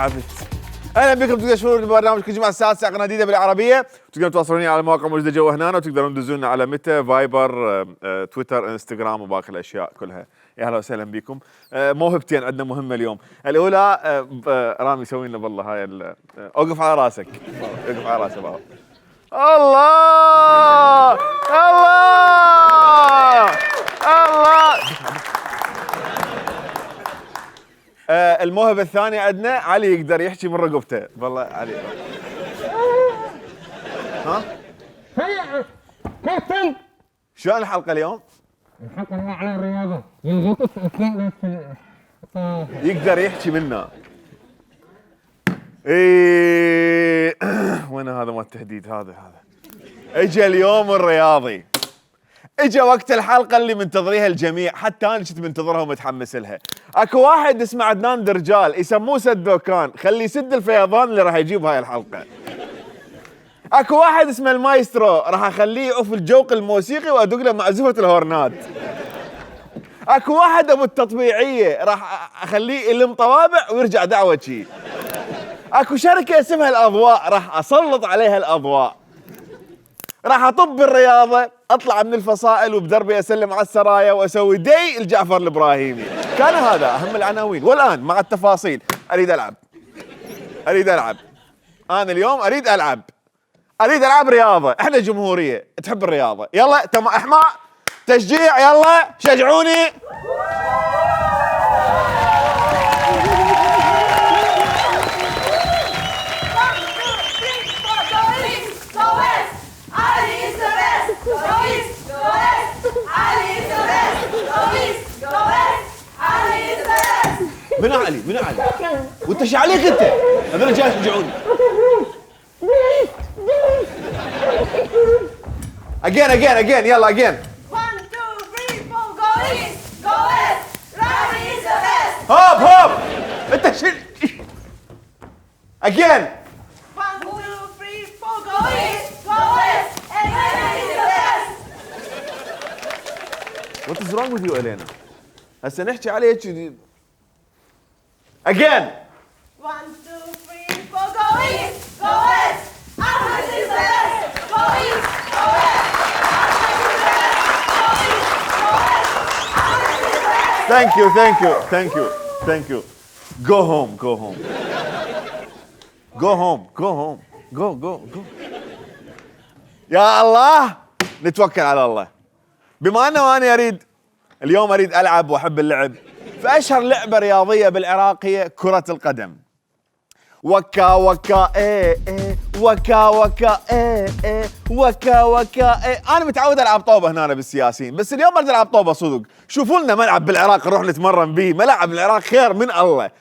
تعبت. اهلا بكم، تقدروا تشوفون برنامجكم الجمعه السادسه قناه جديده بالعربيه، تقدرون تواصلوني على المواقع الموجوده جوا هنا، وتقدرون تدزون على متى، فايبر، تويتر، انستغرام وباقي الاشياء كلها. يا اهلا وسهلا بكم. موهبتين عندنا مهمه اليوم. الاولى رامي سوي لنا بالله هاي اوقف على راسك، اوقف على راسك بابا. الله الله الله. الموهبة الثانية عندنا علي، يقدر يحكي من رقبته. والله علي. ها؟ هيا كابتن. شلون الحلقة اليوم؟ الحلقة على الرياضة، يلغط اثنين يقدر يحكي منا. ايه وين هذا مال التهديد؟ هذا اجى اليوم الرياضي، اجى وقت الحلقة اللي منتظريها الجميع، حتى انا كنت منتظرها ومتحمس لها. اكو واحد اسمه عدنان درجال يسموه سدوكان، خليه يسد الفيضان اللي راح يجيب هاي الحلقة. اكو واحد اسمه المايسترو، راح اخليه يعوف الجوق الموسيقي وادق له معزوفة الهورنات. اكو واحد ابو التطبيعية، راح اخليه يلم طوابع ويرجع دعوة شي. اكو شركة اسمها الاضواء، راح اسلط عليها الاضواء. راح اطب الرياضة، اطلع من الفصائل وبدربي اسلم على السرايا واسوي دي الجعفر الابراهيمي. كان هذا اهم العناوين، والان مع التفاصيل. اريد العب انا اليوم، اريد العب رياضة. احنا جمهورية تحب الرياضة، يلا احماء تشجيع، يلا شجعوني. من علي وانت ايش عليك انت؟ هذول جاي يشجعوني. again يلا again. 1 2 3 4 go east go west Rami is the best. هوب انت شو again. 1 2 3 4 go east go west and Rami is the best. What is wrong with you Elena؟ هسه نحكي عليك again. 1 2 3 4 go east go west Ahmed is the best. Go east go west Ahmed is the best. Go east go west Ahmed is the best. Thank you. Go home. Go. يا الله، نتوكل على الله. بما انه انا اليوم اريد العب واحب اللعب، فاشهر لعبة رياضية بالعراق هي كرة القدم. وكا وكا. انا متعود العب طوبة هنا بالسياسيين، بس اليوم اريد العب طوبة صدق. شوفوا لنا ملعب بالعراق نروح نتمرن به، ملعب بالعراق خير من الله.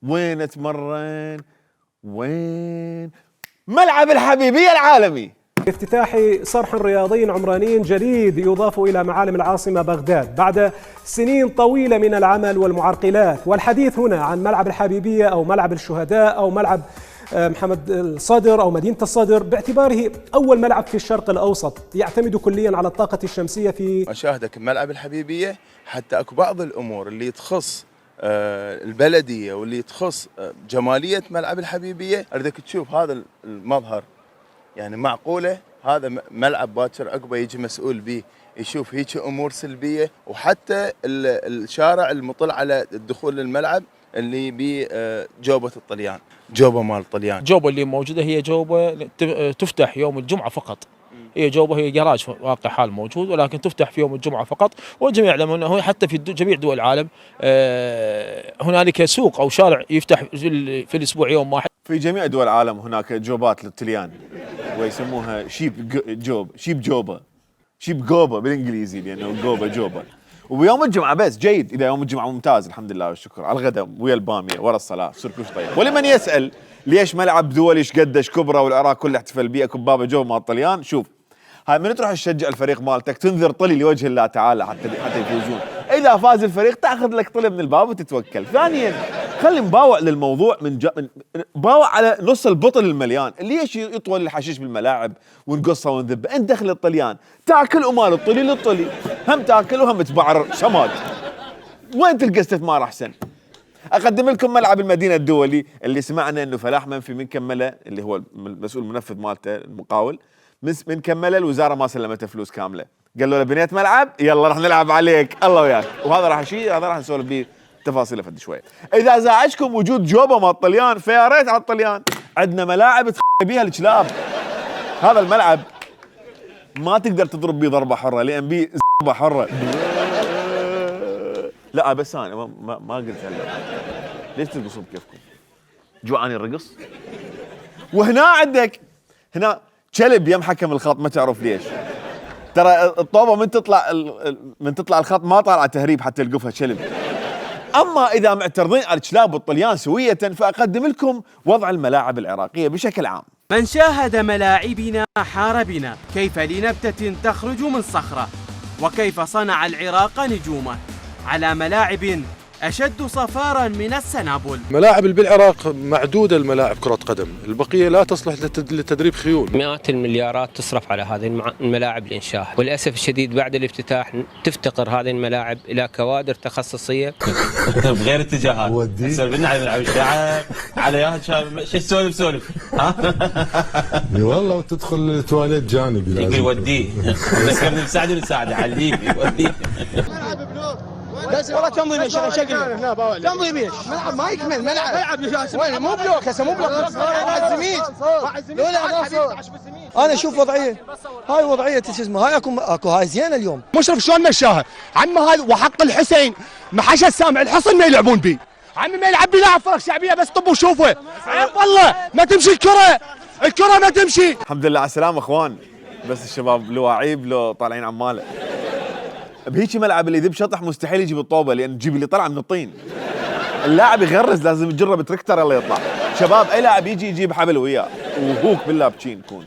وين اتمرن؟ ملعب الحبيبية العالمي. افتتاح صرح رياضي عمراني جديد يضاف إلى معالم العاصمة بغداد بعد سنين طويلة من العمل والمعرقلات. والحديث هنا عن ملعب الحبيبية أو ملعب الشهداء أو ملعب محمد الصدر أو مدينة الصدر، باعتباره أول ملعب في الشرق الأوسط يعتمد كليا على الطاقة الشمسية. في أشاهدك ملعب الحبيبية، حتى أكو بعض الأمور اللي تخص البلدية واللي تخص جمالية ملعب الحبيبية، أريدك تشوف هذا المظهر. يعني معقولة هذا ملعب باكر عقبه يجي مسؤول به يشوف هيك امور سلبيه؟ وحتى الشارع المطل على الدخول للملعب اللي بجوبة الطليان، جوبة مال الطليان. جوبة اللي موجودة هي جوبة تفتح يوم الجمعة فقط. هي جوبة، هي جراج في واقع حال موجود، ولكن تفتح في يوم الجمعة فقط. والجميع يعلم أنه حتى في جميع دول العالم هنالك سوق أو شارع يفتح في الأسبوع يوم واحد. في جميع دول العالم هناك جوبات للطليان، ويسموها شيب جوبة بالإنجليزي، لأنه جوبة. وبيوم الجمعة بس جيد، إذا يوم الجمعة ممتاز الحمد لله والشكر، على الغداء ويا البامية ورا الصلاة صير كلش طيب. ولمن يسأل ليش ملعب دولي ايش قديش كبره والعراق كله احتفل بيه كبابة جو مال الطليان، شوف هاي من تروح تشجع الفريق مالتك تنذر طلي لوجه الله تعالى حتى يفوزون. اذا فاز الفريق تاخذ لك طلي من الباب وتتوكل. ثانيا خلي مباوع للموضوع مباوع على نص البطل المليان، اللي ليش يطول الحشيش بالملاعب ونقصه ونذبه؟ انت دخل الطليان تاكل ومال الطلي للطلي، هم تاكل وهم تبعر سماد. وين تلقى استثمار احسن؟ اقدم لكم ملعب المدينه الدولي اللي سمعنا انه فلاح منفي من كمله، اللي هو المسؤول المنفذ مالته المقاول، من كمله الوزاره ما سلمته فلوس كامله، قال له بنيت ملعب يلا راح نلعب عليك الله وياك. وهذا راح شيء هذا راح نسولف به تفاصيله فد شويه. اذا زعجكم وجود جوبه مال الطليان فيا ريت على الطليان، عندنا ملاعب بيها الكلاب. هذا الملعب ما تقدر تضرب بيه ضربه حره لان بيه ضربه حره. لا بس انا ما قلت هلا. ليش ترقصون بكيفكم؟ جوعان الرقص؟ وهنا عندك هنا كلب يم حكم الخط ما تعرف ليش. ترى الطوبه من تطلع الخط ما طالعه تهريب حتى يلقفها كلب. اما اذا معترضين على الكلاب والطليان سويه فاقدم لكم وضع الملاعب العراقيه بشكل عام. من شاهد ملاعبنا حار بنا كيف لنبتة تخرج من صخرة، وكيف صنع العراق نجومه على ملاعب أشد صفارا من السنابل. ملاعب بالعراق معدودة الملاعب كرة قدم، البقية لا تصلح لتدريب خيول. مئات المليارات تصرف على هذه الملاعب لإنشائها، وللأسف الشديد بعد الافتتاح تفتقر هذه الملاعب إلى كوادر تخصصية بغير اتجاهات. سولفنا على ملعب الشعب على ياهل شو سولف والله وتدخل التواليت جانبي يقول وديه ذكرني مساعده عليه وديه. والله تنظيم يا شيخ تنظيم ايش؟ ملعب ما يكمل ملعب وين مو بلوك هسه مو بلوك واحد زميل انا اشوف وضعيه هاي وضعيه شو اسمه هاي اكو هاي زينه اليوم. مشرف شلون مشاها؟ عمي هذا وحق الحسين ما حشا سامع الحصن ما يلعبون بيه. عمي ما يلعب بيلاعب فرق شعبيه بس طب وشوفه. والله ما تمشي الكره ما تمشي. الحمد لله على السلامه اخوان. بس الشباب لو عيب لو طالعين عماله. بهيجي ملعب اللي يذب شطح مستحيل يجيب الطوبه لان تجيب اللي طلع من الطين. اللاعب يغرز لازم يجرب تركتر يلا يطلع. شباب اي لاعب يجي يجيب حبل وياه وهوك بالله بتشين يكون.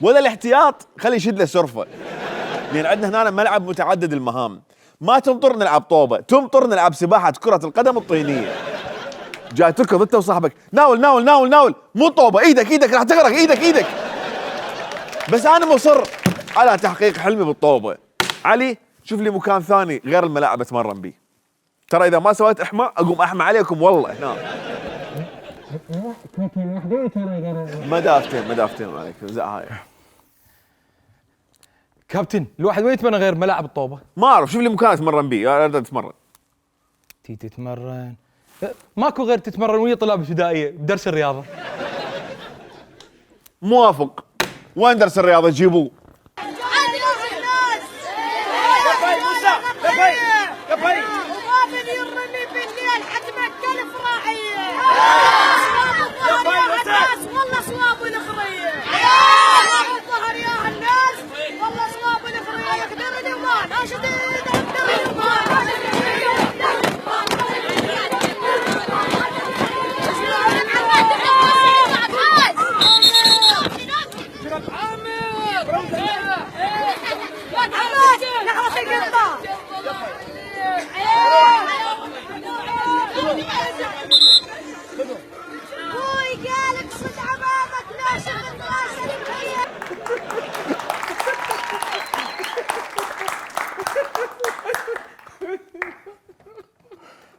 ولا الاحتياط خلي يشد له سرفه. لان عندنا هنا ملعب متعدد المهام. ما تمطر نلعب طوبه، تمطر نلعب سباحه كره القدم الطينيه. جاي تركض انت وصاحبك ناول مو طوبه ايدك راح تغرق ايدك. بس انا مصر على تحقيق حلمي بالطوبه. علي شوف لي مكان ثاني غير الملاعب اتمرن بيه. ترى اذا ما سويت احماء اقوم احمى عليكم والله هنا. مدافتين عليكم زعاية. كابتن الواحد وين يتمرن غير ملاعب الطوبه؟ ما اعرف شوف لي مكان اتمرن بيه اريد اتمرن. تتمرن ماكو غير تتمرن ويا طلاب ابتدائيه بدرس الرياضه. موافق. وين درس الرياضه جيبوه؟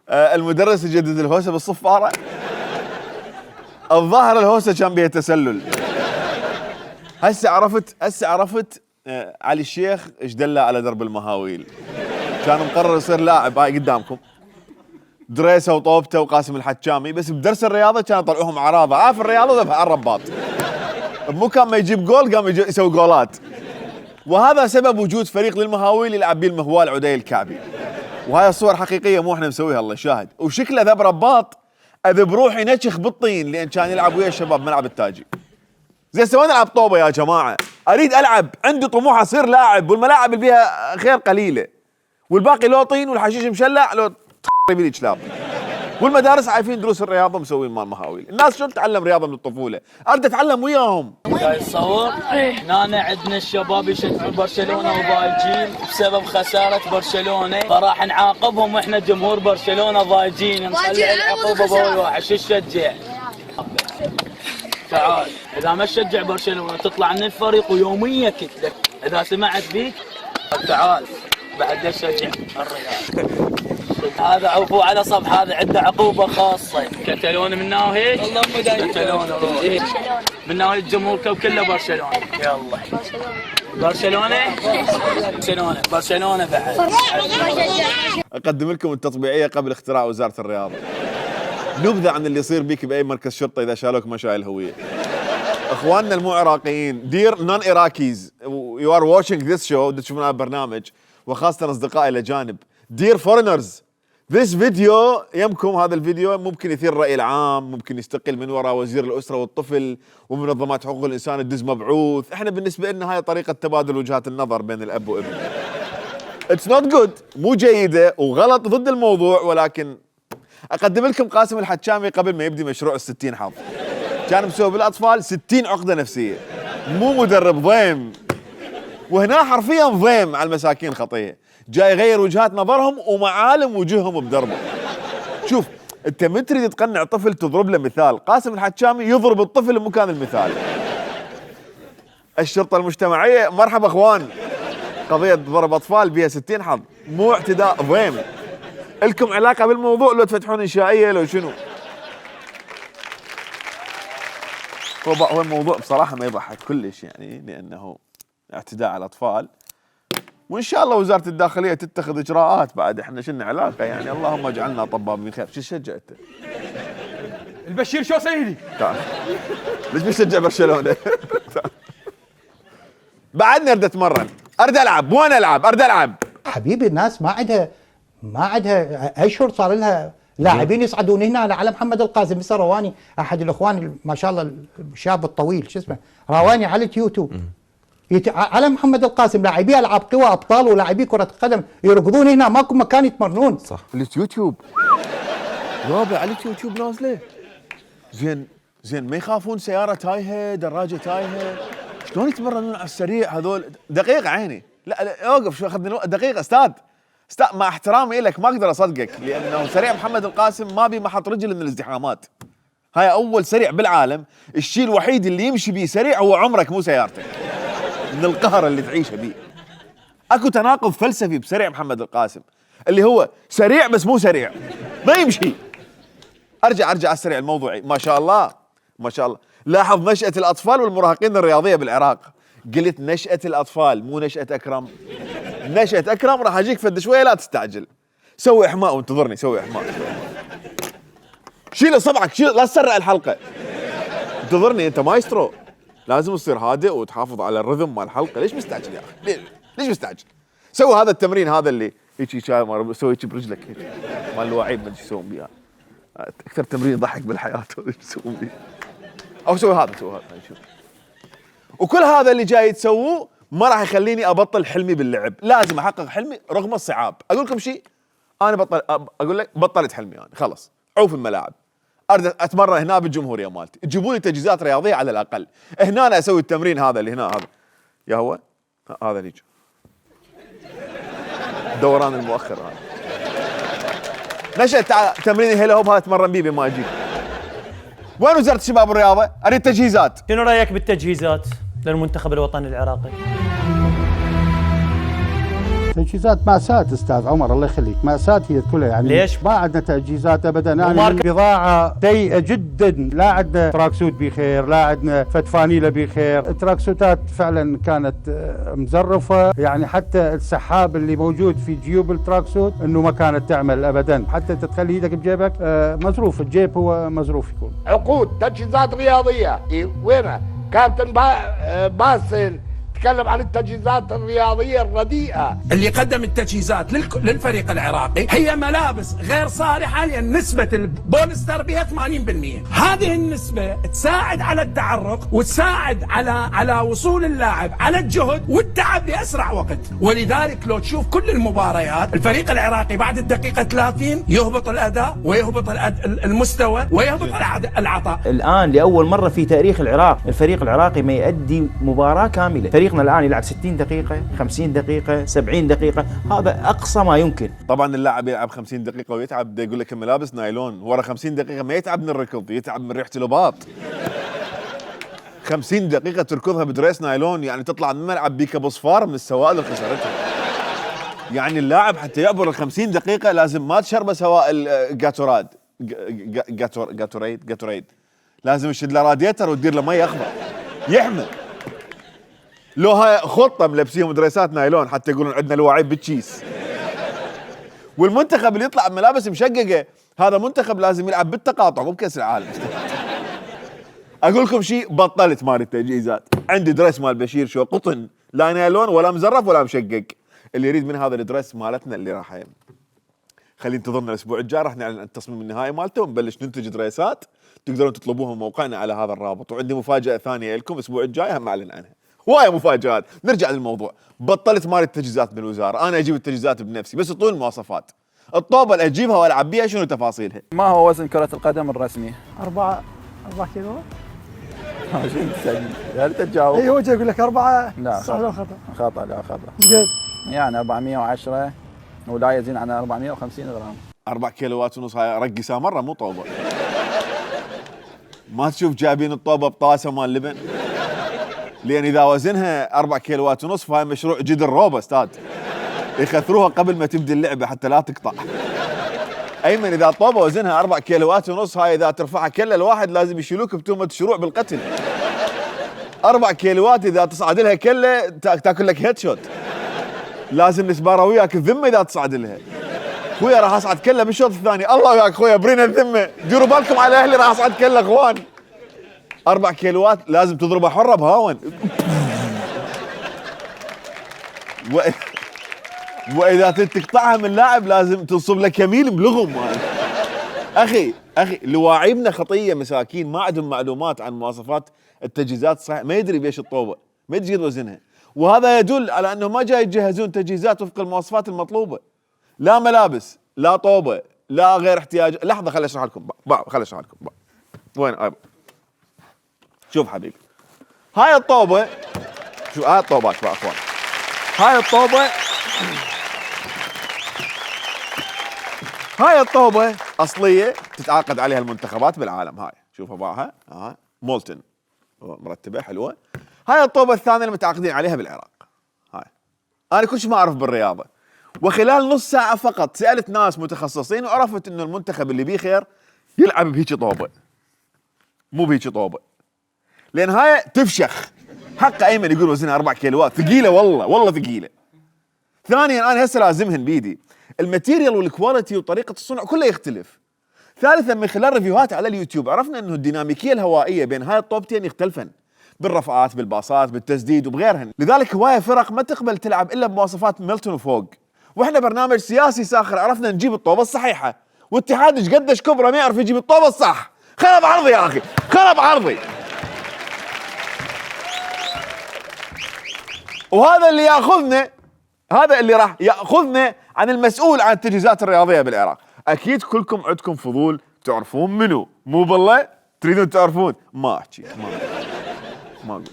المدرس يجدد الهوسه بالصفاره. الظاهر الهوسه كان بها تسلل. هسه عرفت علي الشيخ ايش دله على درب المهاويل. كان مقرر يصير لاعب هاي قدامكم. دريسه وطوبته وقاسم الحكامي بس بدرس الرياضه كانوا يطلعوهم عراضه في الرياضه ذبح على الرباط. بمكان ما يجيب جول قام يسوي جولات. وهذا سبب وجود فريق للمهاويل يلعب به المهوال عدي الكعبي. وهاي الصور حقيقيه مو احنا مسويها الله يشاهد. وشكله ذب رباط اذب روحي نشخ بالطين لان كان يلعب ويا الشباب ملعب التاجي. زين سوينا نلعب طوبه يا جماعه. اريد العب عندي طموح اصير لاعب والملاعب اللي فيها خير قليله. والباقي لو طين والحشيش مشلع لو تخرب لي كلاب. والمدارس عارفين دروس الرياضه مسوين مال مهاويل. الناس شلون تتعلم رياضه من الطفوله؟ اريد اتعلم وياهم. جاي تصور؟ هنا عندنا الشباب يشجعوا برشلونه وضايجين بسبب خساره برشلونه فراح نعاقبهم واحنا جمهور برشلونه ضايجين نطلع العقوبه بأول واحد. شو تشجع؟ تعال اذا ما تشجع برشلونه تطلع من الفريق ويوميا كتلك. اذا سمعت بيك تعال بعد تشجع الريال. هذا عفو على صب، هذا عنده عقوبة خاصة. كتالون من ناحية كتالون من ناحية الجمهور كله برشلونة. يلا برشلونة بعد. اقدم لكم التطبيعيه قبل اختراع وزاره الرياضه. نبذه عن اللي يصير بيك باي مركز شرطه اذا شالوك ما شايل هويه. اخواننا المو عراقيين، دير نون ايراكيز يو ار واتشينج ذيس شو، تشوفون هذا البرنامج وخاصه اصدقائي الاجانب. دير فورنرز، ذيس فيديو يمكم، هذا الفيديو ممكن يثير الراي العام، ممكن يستقل من وراء وزير الاسره والطفل ومنظمات حقوق الانسان تدز مبعوث. احنا بالنسبه لنا هاي طريقه تبادل وجهات النظر بين الاب وابنه. اتس نوت جود، مو جيده وغلط ضد الموضوع، ولكن اقدم لكم قاسم الحجامي قبل ما يبدي مشروع ال60 حظ. كان مسوي بالاطفال 60 عقده نفسيه، مو مدرب ضيم، وهنا حرفيا ضيم على المساكين خطيه، جاي يغير وجهات نظرهم ومعالم وجههم بدربه. شوف انت من تريد تقنع طفل تضرب له مثال، قاسم الحجامي يضرب الطفل بمكان المثال. الشرطه المجتمعيه مرحبا اخوان، قضيه ضرب اطفال بها 60 حظ، مو اعتداء ضيم. لكم علاقه بالموضوع لو تفتحون انشائيه لو شنو؟ هو الموضوع بصراحه ما يضحك كلش يعني، لانه اعتداء على الاطفال، وان شاء الله وزاره الداخليه تتخذ اجراءات بعد. احنا شلنا علاقه يعني، اللهم اجعلنا طباب من خير. شو تشجع انت؟ البشير شو سيدي؟ تعال ليش بيشجع برشلونه؟ بعدني اريد اتمرن، اريد العب، وين العب؟ اريد العب. حبيبي الناس ما عندها اشهر صار لها لاعبين يصعدون هنا على محمد القاسم. بس رواني احد الاخوان ما شاء الله الشاب الطويل شو اسمه، رواني على اليوتيوب على محمد القاسم لاعبي العاب قوى ابطال ولاعبي كره قدم يركضون هنا، ماكو مكان يتمرنون. صح اليوتيوب يابا، على اليوتيوب نازله. زين ما يخافون سياره تايهه، دراجه تايهه، شلون يتمرنون على السريع هذول؟ دقيقه عيني، لا اوقف شو، اخذني دقيقه. استاذ مع احترامي لك ما اقدر اصدقك، لانه سريع محمد القاسم ما بي محط رجل من الازدحامات. هاي اول سريع بالعالم، الشيء الوحيد اللي يمشي بيه سريع هو عمرك مو سيارتك، من القهر اللي تعيشه بيه. اكو تناقض فلسفي بسريع محمد القاسم، اللي هو سريع بس مو سريع، ما يمشي. ارجع على السريع الموضوعي. ما شاء الله ما شاء الله، لاحظ نشأة الاطفال والمراهقين الرياضيه بالعراق. قلت نشأة الاطفال مو نشأة اكرم. نشأة اكرم راح اجيك فد شويه، لا تستعجل. سوي احماء وانتظرني، سوي احماء. شيل اصبعك، لا تسرع الحلقه. انتظرني انت مايسترو، لازم تصير هادئ وتحافظ على الرذم مال الحلقه. ليش مستعجل يا اخي؟ ليش مستعجل؟ سوي هذا التمرين هذا اللي هيك شاي، سوي هيك برجلك هيك مال الوعيد، ما ادري ايش يسوون بيها. اكثر تمرين يضحك بالحياه ايش يسوون بيه. او سوي هذا شوف. وكل هذا اللي جاي تسووه ما راح يخليني ابطل حلمي باللعب، لازم احقق حلمي رغم الصعاب. اقول لكم شيء، انا اقول لك بطلت حلمي انا خلص، عوف الملاعب. اريد اتمرن هنا بالجمهوريه مالتي، تجيبوا لي تجهيزات رياضيه على الاقل. هنا أنا اسوي التمرين هذا اللي هنا، هذا يا هو هذا اللي دوران المؤخر هذا. نشأت تمرين الهيلا هوب، هذا اتمرن بيه بما اجيب. وين وزاره الشباب والرياضه؟ اريد تجهيزات. شنو رايك بالتجهيزات للمنتخب الوطني العراقي؟ تجهيزات مأساة استاذ عمر، الله يخليك، مأساة هي كلها يعني. ليش؟ ما عندنا تجهيزات ابدا. يعني البضاعة سيئة جدا، لا عندنا تراكسوت بخير، لا عندنا فتفانيلة بخير، التراكسوتات فعلا كانت مزرفة، يعني حتى السحاب اللي موجود في جيوب التراكسوت انه ما كانت تعمل ابدا، حتى تتخلي ايدك بجيبك مزروف، الجيب هو مزروف يكون. عقود تجهيزات رياضية وينها؟ كابتن باسل تكلم عن التجهيزات الرياضية الرديئة. اللي قدم التجهيزات للفريق العراقي هي ملابس غير صالحة، لأن نسبة البوليستر بها 80%. هذه النسبة تساعد على التعرق وتساعد على وصول اللاعب على الجهد والتعب لأسرع وقت. ولذلك لو تشوف كل المباريات الفريق العراقي بعد الدقيقة 30 يهبط الأداء ويهبط المستوى ويهبط العطاء. الآن لأول مرة في تاريخ العراق الفريق العراقي ما يؤدي مباراة كاملة. فريقنا الآن يلعب 60 دقيقة، 50 دقيقة، 70 دقيقة، هذا أقصى ما يمكن. طبعا اللاعب يلعب 50 دقيقة ويتعب، يقول لك ملابس نايلون، ورا 50 دقيقة ما يتعب من الركض، يتعب من ريحة الباط. 50 دقيقة تركضها بدريس نايلون يعني تطلع من الملعب بيك بصفار من السوائل اللي خسرتها. يعني اللاعب حتى يعبر ال 50 دقيقة لازم ما تشربه سواء جاتوراد جاتوريد لازم يشد له راديتر وتدير له مي اخضر يحمل. لو هاي خطة ملبسيهم دريسات نايلون حتى يقولون عندنا لواعيب بالتشيس. والمنتخب اللي يطلع بملابس مشققة هذا منتخب لازم يلعب بالتقاطع مو بكأس العالم. اقول لكم شيء، بطلت مال التجهيزات. عندي دريس مال بشير شو قطن، لا نايلون ولا مزرف ولا مشقق. اللي يريد من هذا الدريس مالتنا اللي راح خلي انتظرنا الاسبوع الجاي، راح نعلن التصميم النهائي مالته ونبلش ننتج دريسات تقدرون تطلبوها من موقعنا على هذا الرابط. وعندي مفاجأة ثانية لكم الاسبوع الجاي هم اعلن عنها. هواية مفاجآت. نرجع للموضوع. بطلت مال التجهيزات بالوزارة، انا اجيب التجهيزات بنفسي بس طول المواصفات. الطوبة اللي اجيبها والعب بيها شنو تفاصيلها؟ ما هو وزن كرة القدم الرسمي؟ 4 كيلو. يا ريت تجاوب. اي هو جاي يقول لك 4. لا صح ولا خطا؟ خطا. لا خطا. قد؟ يعني 410 ولا يزين عن 450 جرام. 4 كيلوات ونص هاي رقصها مرة مو طوبة. ما تشوف جايبين الطوبة بطاسة مال لبن؟ لأن إذا وزنها 4 كيلوات ونص فهاي مشروع جدر روبة استاذ. يخثروها قبل ما تبدي اللعبة حتى لا تقطع. أيمن إذا طوبة وزنها 4 كيلوات ونص هاي إذا ترفعها كله الواحد لازم يشيلوك بتهمة الشروع بالقتل. 4 كيلوات إذا تصعد لها كله تاكل لك هيد شوت. لازم نسبارة وياك الذمة إذا تصعد لها. خويا راح أصعد كله بالشوط الثاني. الله وياك خويا برينا الذمة. ديروا بالكم على أهلي راح أصعد كله إخوان. 4 كيلوات لازم تضربها حرة بهاون. وإذا تقطعها من لاعب لازم تنصب له كميل بلغم. أخي لواعيبنا خطية مساكين ما عندهم معلومات عن مواصفات التجهيزات صحيح، ما يدري بيش الطوبة، ما يدري وزنها. وهذا يدل على أنه ما جاي يجهزون تجهيزات وفق المواصفات المطلوبة. لا ملابس، لا طوبة، لا غير احتياج. لحظة خلي أشرح لكم. وين شوف حبيبي، هاي الطوبة. شوف هاي الطوبات بقى اخوان. هاي الطوبة أصلية تتعاقد عليها المنتخبات بالعالم. هاي شوفها باعها مولتن مرتبة حلوة. هاي الطوبة الثانية المتعاقدين عليها بالعراق. هاي أنا كل شيء ما أعرف بالرياضة، وخلال نص ساعة فقط سألت ناس متخصصين وعرفت إنه المنتخب اللي بيه خير يلعب بهيك طوبة مو بهيك طوبة، لأن هاي تفشخ. حق أيمن يقول وزنها 4 كيلوات ثقيلة والله ثقيلة. ثانيا أنا هسه لازمهن بيدي الماتيريال والكواليتي وطريقة الصنع كله يختلف. ثالثا من خلال ريفيوهات على اليوتيوب عرفنا انه الديناميكية الهوائية بين هاي الطوبتين يختلفن بالرفعات بالباصات بالتسديد وبغيرهن. لذلك هواية فرق ما تقبل تلعب الا بمواصفات ميلتون وفوق. واحنا برنامج سياسي ساخر عرفنا نجيب الطوبة الصحيحة، واتحاد ايش قدش كبره ما يعرف يجيب الطوبة الصح. خرب عرضي يا اخي، خرب عرضي. وهذا اللي ياخذنا، هذا اللي راح ياخذنا عن المسؤول عن التجهيزات الرياضيه بالعراق. اكيد كلكم عندكم فضول تعرفون منو، مو بالله تريدون تعرفون. ما احكي ما اقول.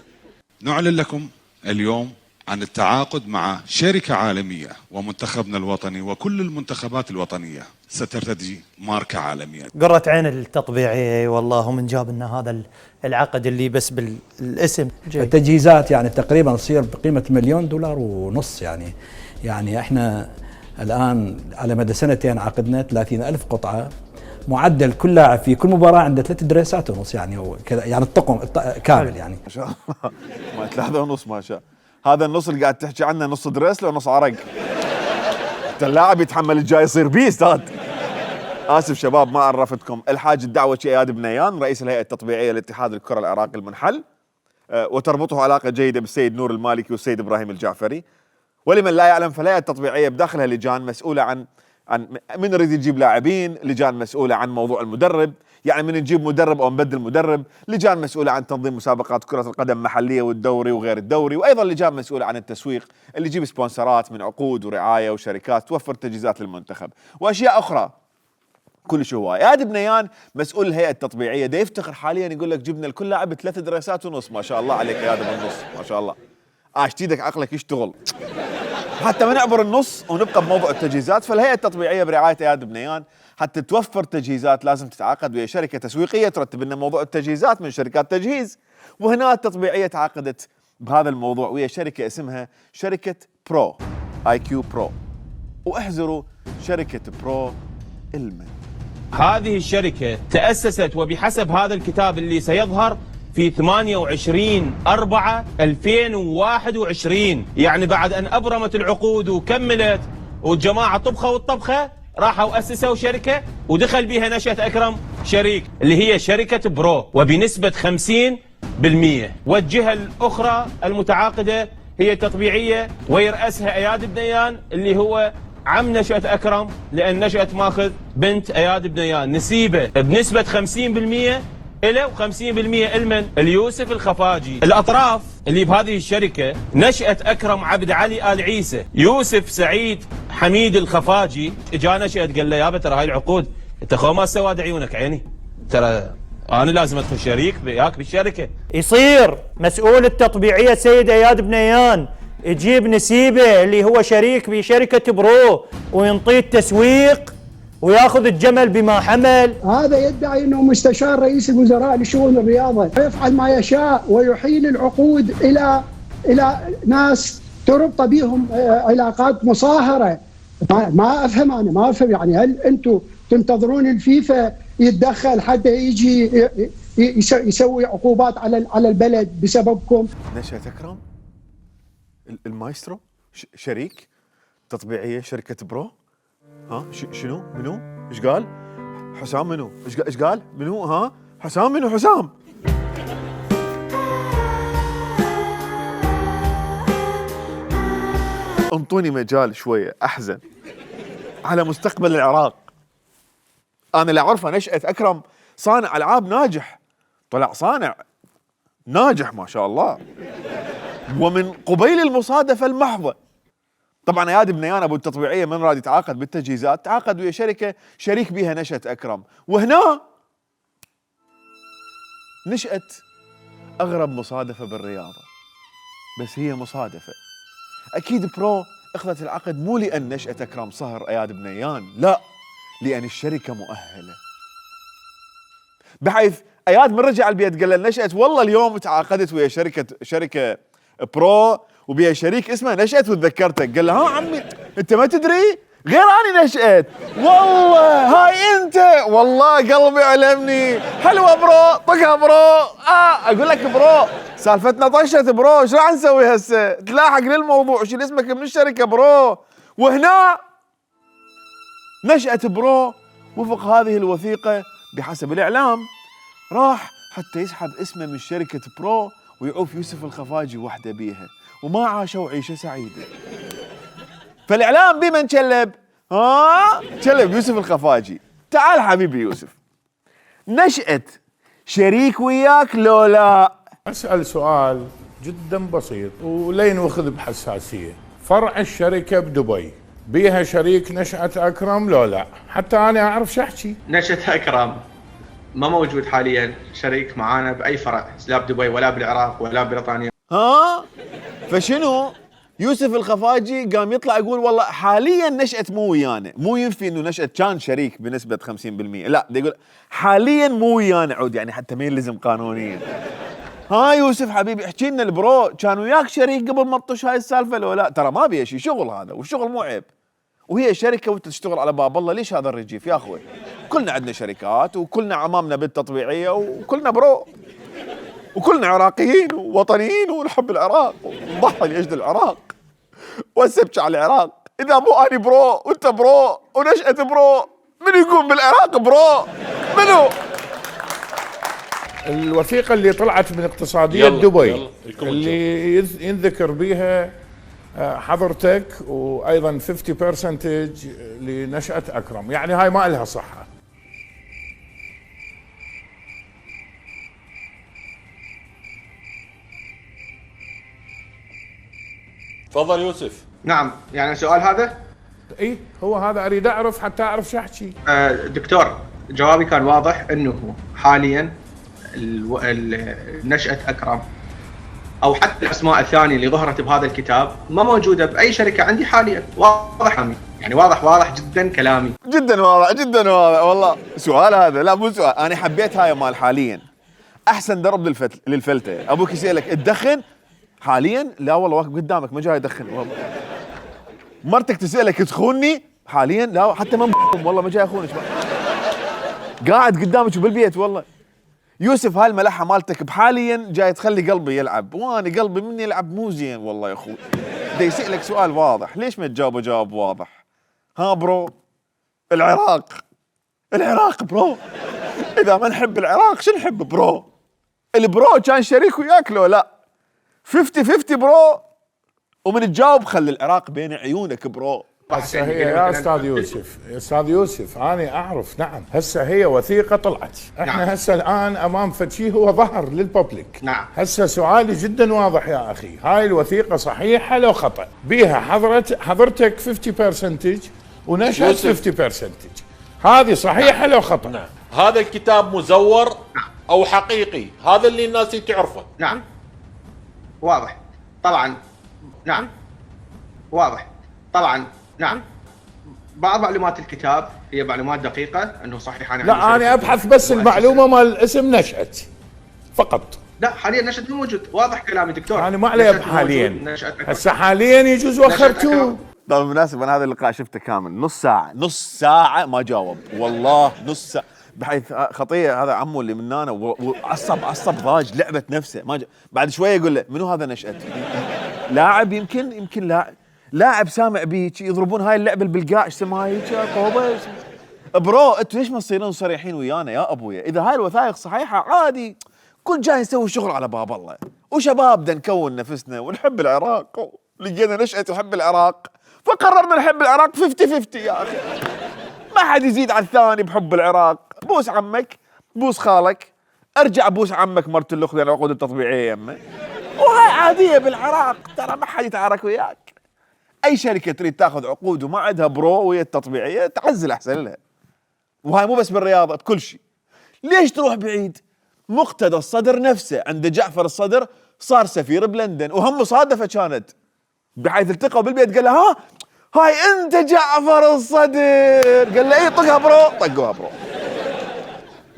نعلن لكم اليوم عن التعاقد مع شركه عالميه ومنتخبنا الوطني وكل المنتخبات الوطنيه سترتدي ماركه عالميه. قرة عين التطبيعيه والله من جاب لنا هذا العقد اللي بس بالاسم. التجهيزات يعني تقريبا تصير بقيمه $1.5 مليون يعني احنا الان على مدى سنتين عقدنا 30,000 قطعه، معدل كل لاعب في كل مباراه عنده 3 دريسات ونص يعني هو كذا يعني الطقم كامل يعني. ما شاء الله. ما 3.5 ما شاء. هذا النص اللي قاعد تحكي عنه نص دريس لو نص عرق. اللاعب يتحمل الجاي يصير بيه استاذ. اسف شباب ما عرفتكم. الحاج الدعوشي اياد بنيان رئيس الهيئه التطبيعيه لاتحاد الكره العراقي المنحل، وتربطه علاقه جيده بالسيد نور المالكي والسيد ابراهيم الجعفري. ولمن لا يعلم فالهيئه التطبيعيه بداخلها لجان مسؤوله عن من يريد يجيب لاعبين، لجان مسؤوله عن موضوع المدرب، يعني من نجيب مدرب او نبدل مدرب، لجان مسؤوله عن تنظيم مسابقات كره القدم محليه والدوري وغير الدوري، وايضا لجان مسؤوله عن التسويق اللي يجيب سبونسرات من عقود ورعايه وشركات توفر تجهيزات للمنتخب واشياء اخرى. كل شيء هواي. اياد بنيان مسؤول الهيئه التطبيعيه دا يفتخر حاليا يقول لك جبنا لكل لاعب 3 دريسات ونص. ما شاء الله عليك يا اياد بالنص ما شاء الله. اشتيدك عقلك يشتغل. حتى ما نعبر النص ونبقى بموضوع التجهيزات، فالهيئه التطبيعيه برعايه اياد بنيان حتى توفر تجهيزات لازم تتعاقد ويا شركه تسويقيه ترتب لنا موضوع التجهيزات من شركات تجهيز. وهنا التطبيعيه تعاقدت بهذا الموضوع ويا شركه اسمها شركه برو IQ برو. واحذروا شركة برو المن. هذه الشركة تأسست وبحسب هذا الكتاب اللي سيظهر في 28/4/2021، يعني بعد أن أبرمت العقود وكملت والجماعة طبخة والطبخة راحوا أسسوا شركة ودخل بها نشأة أكرم شريك اللي هي شركة برو وبنسبة 50%. والجهة الأخرى المتعاقدة هي تطبيعية ويرأسها أياد بنيان اللي هو عم نشأة أكرم، لأن نشأة ماخذ بنت أياد بنيان، نسيبه بنسبة 50% إله و50% المن اليوسف الخفاجي. الأطراف اللي بهذه الشركة نشأة أكرم عبد علي آل عيسى، يوسف سعيد حميد الخفاجي. اجا نشأة قال له يابا ترى هاي العقود انت خو ما سواد عيونك عيني، ترى انا لازم ادخل شريك وياك بالشركه. يصير مسؤول التطبيعيه السيد اياد بنيان يجيب نسيبه اللي هو شريك بشركه برو وينطيه التسويق وياخذ الجمل بما حمل. هذا يدعي انه مستشار رئيس الوزراء لشؤون الرياضه، يفعل ما يشاء ويحيل العقود الى ناس تربط بهم علاقات مصاهره. ما افهم، انا ما افهم، يعني هل انتم تنتظرون الفيفا يتدخل حتى يجي يسوي عقوبات على البلد بسببكم؟ نشأة أكرم المايسترو شريك تطبيعية شركة برو. ها شنو منو ايش قال؟ حسام منو ايش قال منو؟ ها حسام منو حسام؟ انطوني مجال شوية احزن على مستقبل العراق. انا اللي اعرفه نشأة أكرم صانع العاب ناجح، طلع صانع ناجح ما شاء الله، ومن قبيل المصادفة المحضة. طبعا اياد بنيان ابو التطبيعيه من راد يتعاقد بالتجهيزات، تعاقد ويا شركه شريك بها نشأة أكرم، وهنا نشأت اغرب مصادفه بالرياضه، بس هي مصادفه. اكيد برو اخذت العقد مو لان نشأة أكرم صهر اياد بنيان، لا، لان الشركه مؤهله، بحيث اياد من رجع البيت قال له نشأة والله اليوم تعاقدت ويا شركه برو وبيها شريك اسمه نشأة وتذكرتك. قال له ها عمي انت ما تدري غير اني نشأة، والله هاي انت، والله قلبي علمني، حلوه برو، طقها برو. اقول لك برو سالفتنا طشت برو، ايش راح نسوي هسه؟ تلاحق للموضوع، شيل اسمك من الشركه برو. وهنا نشأة برو وفق هذه الوثيقه بحسب الاعلام راح حتى يسحب اسمه من شركه برو ويعوف يوسف الخفاجي وحده بيها، وما عاشوا عيشه سعيده. فالاعلام بمن كلب؟ كلب يوسف الخفاجي. تعال حبيبي يوسف، نشأة شريك وياك لو لا؟ اسال سؤال جدا بسيط ولين واخذ بحساسيه. فرع الشركه بدبي بيها شريك نشأة أكرم لو لا؟ حتى انا اعرف شو احكي. نشأة أكرم ما موجود حاليا شريك معانا باي فرع، لا بدبي ولا بالعراق ولا بريطانيا. فشنو؟ يوسف الخفاجي قام يطلع يقول والله حاليا نشأة مو ويانا، مو ينفي انه نشأة كان شريك بنسبة 50%، لا ده يقول حاليا مو ويانا عود، يعني حتى ما يلزم قانونيا. يوسف حبيبي احكي لنا البرو كان وياك شريك قبل ما تطش هاي السالفة لو لا؟ ترى ما بيها شيء، شغل هذا، والشغل مو عيب، وهي شركة وانت تشتغل على باب الله، ليش هذا الرجيف يا اخوي؟ كلنا عندنا شركات وكلنا عمامنا بالتطبيعية وكلنا برو وكلنا عراقيين ووطنيين ونحب العراق ونضحي لاجل العراق واسبك على العراق. اذا مو اني برو وانت برو ونشأة برو، من يقوم بالعراق برو؟ منو؟ الوثيقه اللي طلعت من اقتصاديه دبي اللي ينذكر بها حضرتك وايضا 50% لنشأة أكرم، يعني هاي ما لها صحه. تفضل يوسف. نعم، يعني السؤال هذا؟ اي هو هذا اريد اعرف حتى اعرف شو احكي. دكتور جوابي كان واضح انه حاليا نشأة أكرم او حتى الاسماء الثانيه اللي ظهرت بهذا الكتاب ما موجوده باي شركه عندي حاليا. واضح يعني واضح جدا كلامي، جدا واضح جدا واضح. والله سؤال هذا، لا مو سؤال، انا حبيت هاي مال حاليا احسن درب للفلته. ابوك يسالك تدخن حاليا؟ لا والله واقف قدامك ما جاي يدخن والله. مرتك تسألك تخونني حاليا؟ لا حتى ما والله ما جاي اخونك، قاعد قدامك بالبيت والله. يوسف هاي الملحة مالتك بحاليا جاي تخلي قلبي يلعب، وانا قلبي مني يلعب مو زين والله يا اخوي. بدي يسألك سؤال واضح، ليش ما تجاوبه جواب واضح؟ ها برو، العراق برو، اذا ما نحب العراق شو نحب برو؟ البرو كان شريك وياك لو لا؟ 50-50 برو، ومن تجاوب خلي العراق بين عيونك برو. هسه هي يا استاذ يوسف انا اعرف، نعم هسه هي وثيقه طلعت، احنا هسه الان امام فشي هو ظهر للببليك. نعم. هسه سؤالي جدا واضح يا اخي، هاي الوثيقه صحيحه لو خطا؟ بيها حضرتك 50% ونشأت 50%، هذه صحيحه لو خطا؟ نعم. هذا الكتاب مزور او حقيقي؟ هذا اللي الناس تعرفه. نعم واضح طبعا. نعم واضح طبعا. نعم بعض معلومات الكتاب هي معلومات دقيقة انه صحيح. لا انا ابحث بس المعلومة مال اسم نشأت فقط. لا حاليا نشأت مو موجود، واضح كلامي دكتور. انا ما علي حاليا، هسه حاليا يجوز وخرتوه. طيب بالمناسبة انا هذا اللقاء شفته كامل نص ساعة ما جاوب والله، نص ساعة، بحيث خطية هذا عمو اللي مننا وعصب ضاج لعبة نفسه ما بعد شوية يقول له منو هذا نشأت؟ لاعب يمكن لاعب سامع بيك يضربون هاي اللعبة البلقاء ايش اسمها هيك قوبة. برو انتوا ليش ما تصيرون صريحين ويانا يا ابويا؟ اذا هاي الوثائق صحيحة عادي كل جاي نسوي شغل على باب الله، وشباب بدنا نكون نفسنا ونحب العراق، لقينا نشأت وحب العراق فقررنا نحب العراق 50-50 يا اخي، ما حد يزيد على الثاني بحب العراق. بوس عمك، بوس خالك، ارجع بوس عمك مرت الاخت العقود التطبيعيه يمه، وهاي عاديه بالعراق، ترى ما حد يتعارك وياك. اي شركه تريد تاخذ عقود وما عندها برو ويا التطبيعيه تعزل احسن لها. وهاي مو بس بالرياضه بكل شيء. ليش تروح بعيد؟ مقتدى الصدر نفسه عند جعفر الصدر صار سفير بلندن، وهم مصادفه كانت بحيث التقوا بالبيت قال له ها هاي انت جعفر الصدر؟ قال له اي طقها برو، طقوها برو.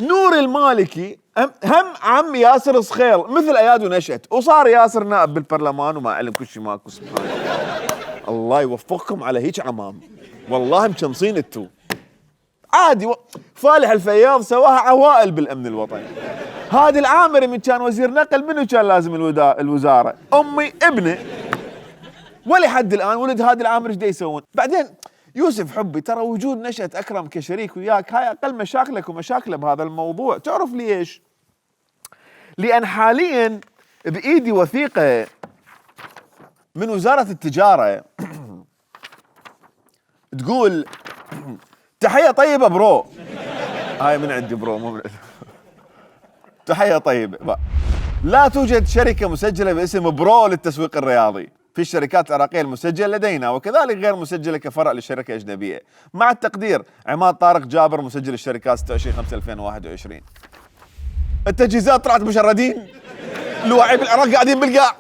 نور المالكي هم عم ياسر صخيل مثل اياد ونشأت، وصار ياسر نائب بالبرلمان وما علم كل شيء ماكو. سبحان الله، الله يوفقكم على هيك عمام والله مشمصين انتو عادي. فالح الفياض سواها عوائل بالامن الوطني. هادي العامري من كان وزير نقل منو كان لازم الوزاره؟ امي ابنه، ولحد الان ولد هادي العامري ايش يسوون؟ بعدين يوسف حبي ترى وجود نشأت أكرم كشريك وياك هاي أقل مشاكلك ومشاكله بهذا الموضوع. تعرف ليش؟ لأن حاليا بإيدي وثيقة من وزارة التجارة تقول تحية طيبة برو. هاي من عندي برو مو من تحية طيبة. لا توجد شركة مسجلة باسم برو للتسويق الرياضي في الشركات العراقية المسجلة لدينا، وكذلك غير مسجلة كفرع لشركة أجنبية. مع التقدير، عماد طارق جابر مسجل الشركات 26/5/2021. التجهيزات طلعت مشردين، اللاعبين العراق قاعدين بالقاع.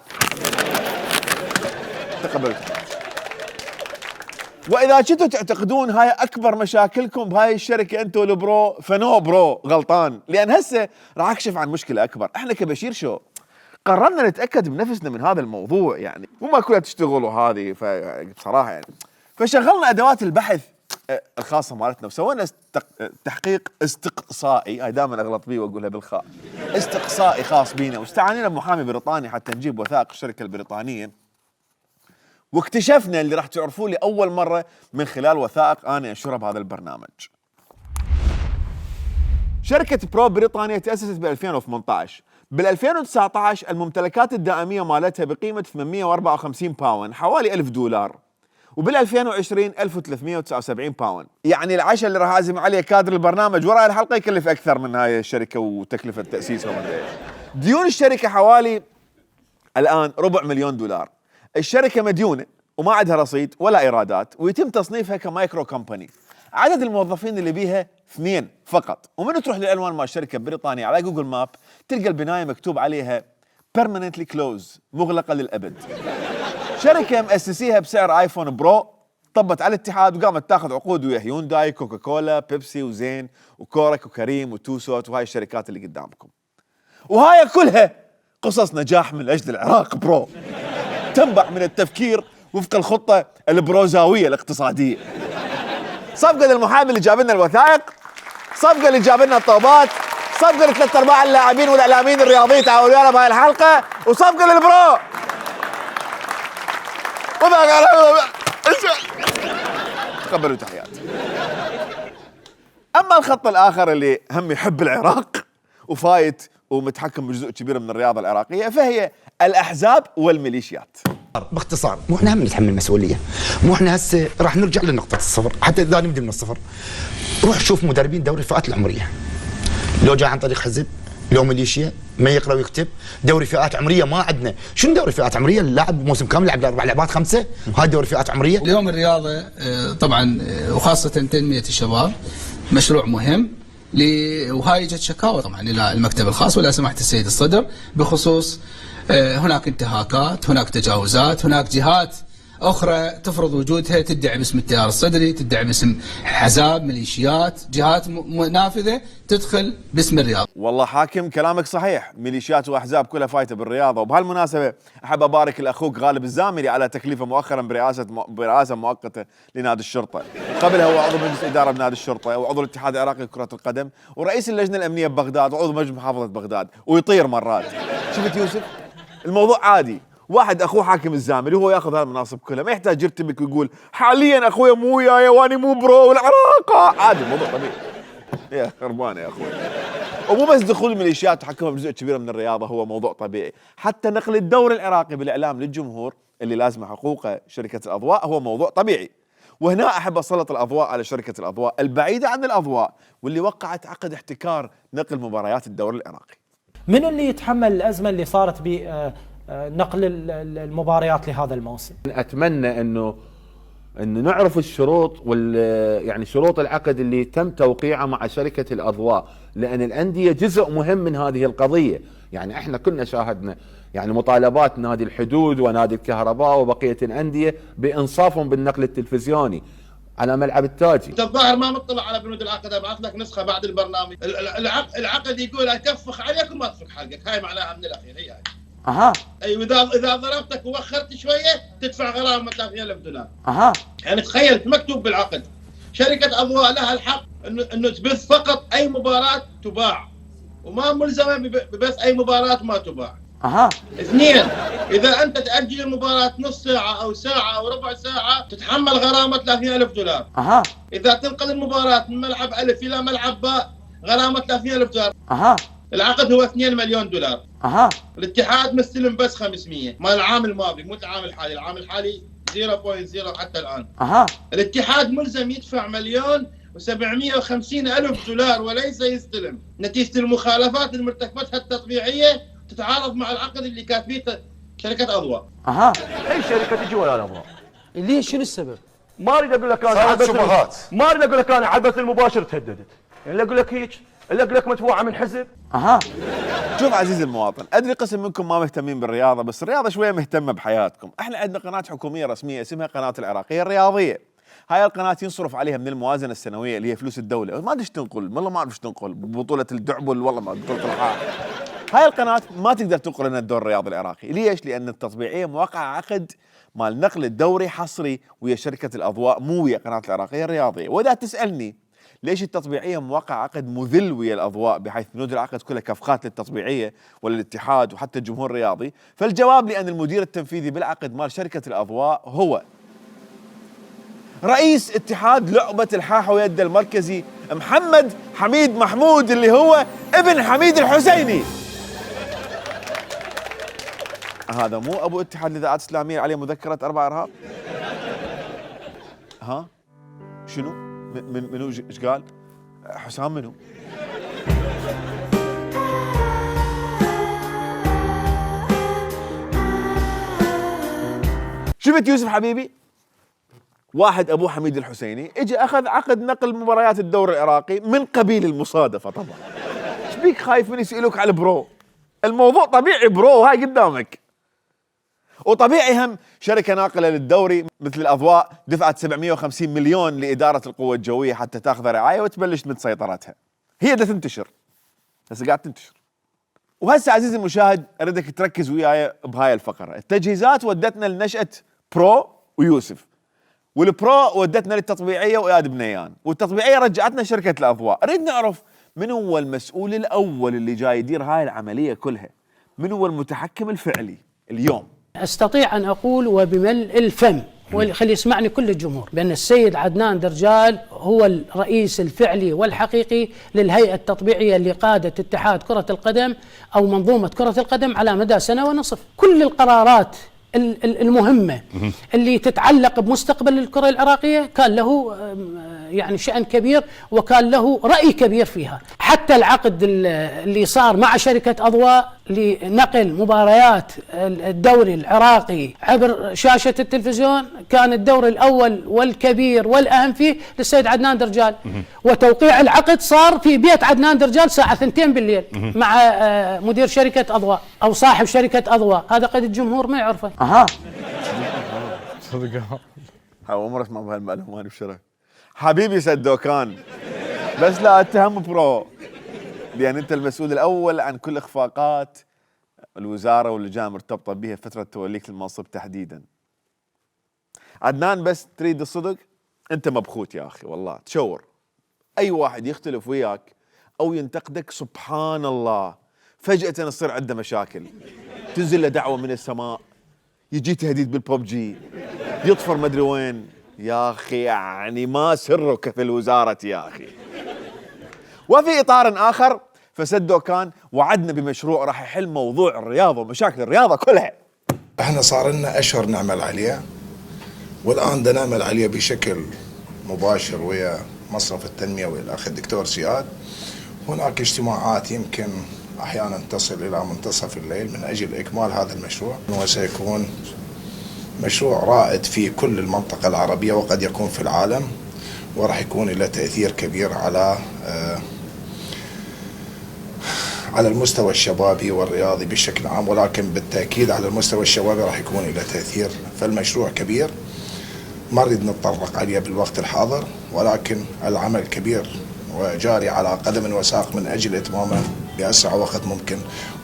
تقبلت. وإذا كنتوا تعتقدون هاي أكبر مشاكلكم بهاي الشركة أنتوا البرو، فنو برو غلطان، لأن هسه راح أكشف عن مشكلة أكبر. إحنا كبشير شو قررنا نتأكد بنفسنا من هذا الموضوع يعني، وما كلها تشتغلوا هذه بصراحة يعني. فشغلنا أدوات البحث الخاصة مالتنا وسوينا تحقيق استقصائي، هاي دائما أغلط بيه وأقولها بالخاء، استقصائي خاص بينا، واستعانينا بمحامي بريطاني حتى نجيب وثائق الشركة البريطانية، واكتشفنا اللي راح تعرفوه لأول مرة من خلال وثائق أنا أنشرها بهذا البرنامج. شركة برو بريطانيا تأسست ب 2018. بال 2019 الممتلكات الدائمية مالتها بقيمة 854 باوند حوالي $1000، وبال 2020 1379 باوند. يعني العشاء اللي راح اعزم عليه كادر البرنامج وراء الحلقة يكلف أكثر من هاي الشركة وتكلفة تأسيسها ومن غيره. ديون الشركة حوالي الآن $250,000. الشركة مديونة وما عندها رصيد ولا إيرادات، ويتم تصنيفها كمايكرو كومباني. عدد الموظفين اللي بيها 2 فقط. ومن تروح للعنوان مال الشركة بريطانيا على جوجل ماب تلقى البناية مكتوب عليها permanently closed، مغلقة للأبد. شركة مؤسسيها بسعر آيفون برو، طبت على الاتحاد وقامت تاخذ عقود ويا هيونداي، كوكاكولا، بيبسي وزين وكورك وكريم وتوسوت وهاي الشركات اللي قدامكم. وهاي كلها قصص نجاح من أجل العراق برو، تنبع من التفكير وفق الخطة البروزاوية الاقتصادية. صفقة للمحامي اللي جاب لنا الوثائق، صفقة اللي جاب لنا الطوبات، صفقة لثلاث ارباع اللاعبين والاعلاميين الرياضيين تعاونوا ويانا بهاي الحلقة، وصفقة للبرو. خبروا تحيات. اما الخط الاخر اللي هم يحب العراق وفايت ومتحكم بجزء كبير من الرياضة العراقية، فهي الأحزاب والميليشيات. باختصار، مو احنا هم نتحمل المسؤوليه، مو احنا هسه راح نرجع لنقطه الصفر، حتى اذا نبدا من الصفر. روح شوف مدربين دوري الفئات العمريه، لو جاي عن طريق حزب، لو ميليشيا، ما يقرا ويكتب. دوري فئات عمريه ما عندنا، شنو دوري فئات عمريه؟ اللاعب موسم كامل لعب 4 لعبات 5، وهاي دوري فئات عمريه. اليوم الرياضه طبعا وخاصه تنميه الشباب مشروع مهم، وهاي جت شكاوى طبعا الى المكتب الخاص ولا سماحه السيد الصدر بخصوص هناك انتهاكات، هناك تجاوزات، هناك جهات اخرى تفرض وجودها، تدعي باسم التيار الصدري، تدعي باسم احزاب، ميليشيات، جهات نافذه تدخل باسم الرياضه. والله حاكم كلامك صحيح، ميليشيات واحزاب كلها فايته بالرياضه. وبهالمناسبه احب ابارك لاخوك غالب الزامري على تكليفه مؤخرا برئاسه مؤقته لنادي الشرطه. قبلها هو عضو مجلس اداره بنادي الشرطه، وعضو الاتحاد العراقي لكره القدم، ورئيس اللجنه الامنيه ببغداد، وعضو مجلس محافظه بغداد، ويطير مرات. شفت يوسف؟ الموضوع عادي، واحد اخوه حاكم الزامري وهو ياخذ هالمناصب كلها، ما يحتاج يرتبك ويقول حاليا اخويا مو وياي واني مو برو والعراق. عادي، الموضوع طبيعي. يا خربانه يا اخوي. ومو بس دخول الميليشيات وتحكمها بجزء كبير من الرياضه هو موضوع طبيعي، حتى نقل الدور العراقي بالاعلام للجمهور اللي لازمه حقوقه شركه الاضواء هو موضوع طبيعي. وهنا احب اسلط الاضواء على شركه الاضواء البعيده عن الاضواء، واللي وقعت عقد احتكار نقل مباريات الدوري العراقي. من اللي يتحمل الازمه اللي صارت بنقل المباريات لهذا الموسم؟ اتمنى انه نعرف الشروط يعني شروط العقد اللي تم توقيعه مع شركه الاضواء، لان الانديه جزء مهم من هذه القضيه. يعني احنا كنا شاهدنا يعني مطالبات نادي الحدود ونادي الكهرباء وبقيه الانديه بانصافهم بالنقل التلفزيوني على ملعب التاجي. انت الظاهر ما مطلع على بنود العقد، ابعث لك نسخه بعد البرنامج. العقد يقول اتفخ عليك وما تفك حلقك، هاي معناها من الاخير هي هاي. اها. اي، اذا ضربتك ووخرت شويه تدفع غرامه 3000 دولار. اها. يعني تخيل مكتوب بالعقد شركه اضواء لها الحق انه تبث فقط اي مباراه تباع، وما ملزمه ببث اي مباراه ما تباع. اها. 2، اذا انت تاجل المباراه نص ساعه او ساعه او ربع ساعه تتحمل غرامه 30,000 دولار. اها. اذا تنقل المباراه من ملعب الف الى ملعب باء غرامه 30,000 دولار. اها. العقد هو 2 مليون دولار. اها. الاتحاد مستلم بس 500 مال العام الماضي، مو العام الحالي، العام الحالي 0.0 حتى الان. اها. الاتحاد ملزم يدفع 1,750,000 دولار وليس يستلم، نتيجه المخالفات اللي مرتكبتها التطبيعيه تتعارض مع العقد اللي كاتبته شركه اضواء. اها. اي شركه تجي ولا الاضواء؟ ليش؟ شنو السبب؟ ما اريد اقول لك انا ما اريد اقول لك انا على البث المباشر تهددت، يعني اقول لك هيك، اقول لك مدفوعه من حزب. اها. شوف عزيزي المواطن، ادري قسم منكم ما مهتمين بالرياضه، بس الرياضه شويه مهتمه بحياتكم. احنا عندنا قناه حكوميه رسميه اسمها قناه العراقيه الرياضيه. هاي القناه ينصرف عليها من الموازنه السنويه اللي هي فلوس الدوله، ما ادري ايش تنقل، والله ما اعرف ايش تنقل، بطوله الدعبل والله ما بطوله الحاح. هاي القناه ما تقدر تنقل لنا الدور الرياضي العراقي، ليش؟ لان التطبيعيه موقعه عقد مال نقل الدوري حصري ويا شركه الاضواء، مو ويا قناه العراقيه الرياضيه. واذا تسالني ليش التطبيعيه موقع عقد مذل ويا الاضواء بحيث بنود العقد كلها كفخات للتطبيعيه وللاتحاد وحتى الجمهور الرياضي، فالجواب لان المدير التنفيذي بالعقد مال شركه الاضواء هو رئيس اتحاد لعبه الحاح ويد المركزي محمد حميد محمود، اللي هو ابن حميد الحسيني. هذا مو ابو اتحاد الاذاعات الاسلاميه عليه مذكره 4 ارهاب؟ ها؟ شنو؟ منو ايش قال؟ حسام منو؟ شفت يوسف حبيبي؟ واحد ابوه حميد الحسيني اجى اخذ عقد نقل مباريات الدوري العراقي من قبيل المصادفه. طبعا ايش بيك خايف من يسالوك على البرو؟ الموضوع طبيعي برو، هاي قدامك. وطبيعي هم شركة ناقلة للدوري مثل الأضواء دفعت 750 مليون لإدارة القوة الجوية حتى تاخذ رعاية وتبلش تمد سيطرتها. هي بدها تنتشر، هسه قاعد تنتشر. وهسه عزيزي المشاهد أريدك تركز وياي بهاي الفقرة. التجهيزات ودتنا لنشأة برو ويوسف، والبرو ودتنا للتطبيعيه واياد بنيان، والتطبيعيه رجعتنا شركه الاضواء. اريد نعرف من هو المسؤول الاول اللي جاي يدير هاي العمليه كلها؟ من هو المتحكم الفعلي اليوم؟ استطيع ان اقول وبملء الفم وخلي يسمعني كل الجمهور بأن السيد عدنان درجال هو الرئيس الفعلي والحقيقي للهيئة التطبيعية اللي قادت اتحاد كرة القدم أو منظومة كرة القدم على مدى سنة ونصف. كل القرارات المهمة اللي تتعلق بمستقبل الكرة العراقية كان له يعني شأن كبير وكان له رأي كبير فيها. حتى العقد اللي صار مع شركة أضواء لنقل مباريات الدوري العراقي عبر شاشة التلفزيون كان الدور الأول والكبير والأهم فيه للسيد عدنان درجال، وتوقيع العقد صار في بيت عدنان درجال الساعة 2 بالليل مع مدير شركة أضواء أو صاحب شركة أضواء. هذا قد الجمهور ما يعرفه. صدق أول مرة أسمع بهالمعلومة أنا بشرف. حبيبي سدوكان، بس لا أتهم برو، لأن أنت المسؤول الأول عن كل إخفاقات الوزارة واللجان المرتبطة بها فترة توليك المنصب تحديدا. عدنان بس تريد الصدق، أنت مبخوت يا أخي والله، تشور. أي واحد يختلف وياك أو ينتقدك سبحان الله فجأة يصير عنده مشاكل، تنزل له دعوة من السماء، يجي تهديد بالببجي، يطفر مدري وين. يا أخي يعني ما سرك في الوزارة يا أخي. وفي إطار آخر فسدوكان وعدنا بمشروع راح يحل موضوع الرياضة ومشاكل الرياضة كلها. احنا صار لنا أشهر نعمل عليها، والآن بدنا نعمل عليها بشكل مباشر ويا مصرف التنمية والأخ الدكتور سياد. هناك اجتماعات يمكن أحيانا تصل إلى منتصف الليل من أجل إكمال هذا المشروع، وسيكون مشروع رائد في كل المنطقة العربية وقد يكون في العالم، وراح يكون له تأثير كبير على المستوى الشبابي والرياضي بشكل عام، ولكن بالتأكيد على المستوى الشبابي راح يكون له تأثير. فالمشروع كبير ما نريد نتطرق عليه بالوقت الحاضر، ولكن العمل كبير وجاري على قدم وساق من أجل إتمامه بأسرع وقت ممكن،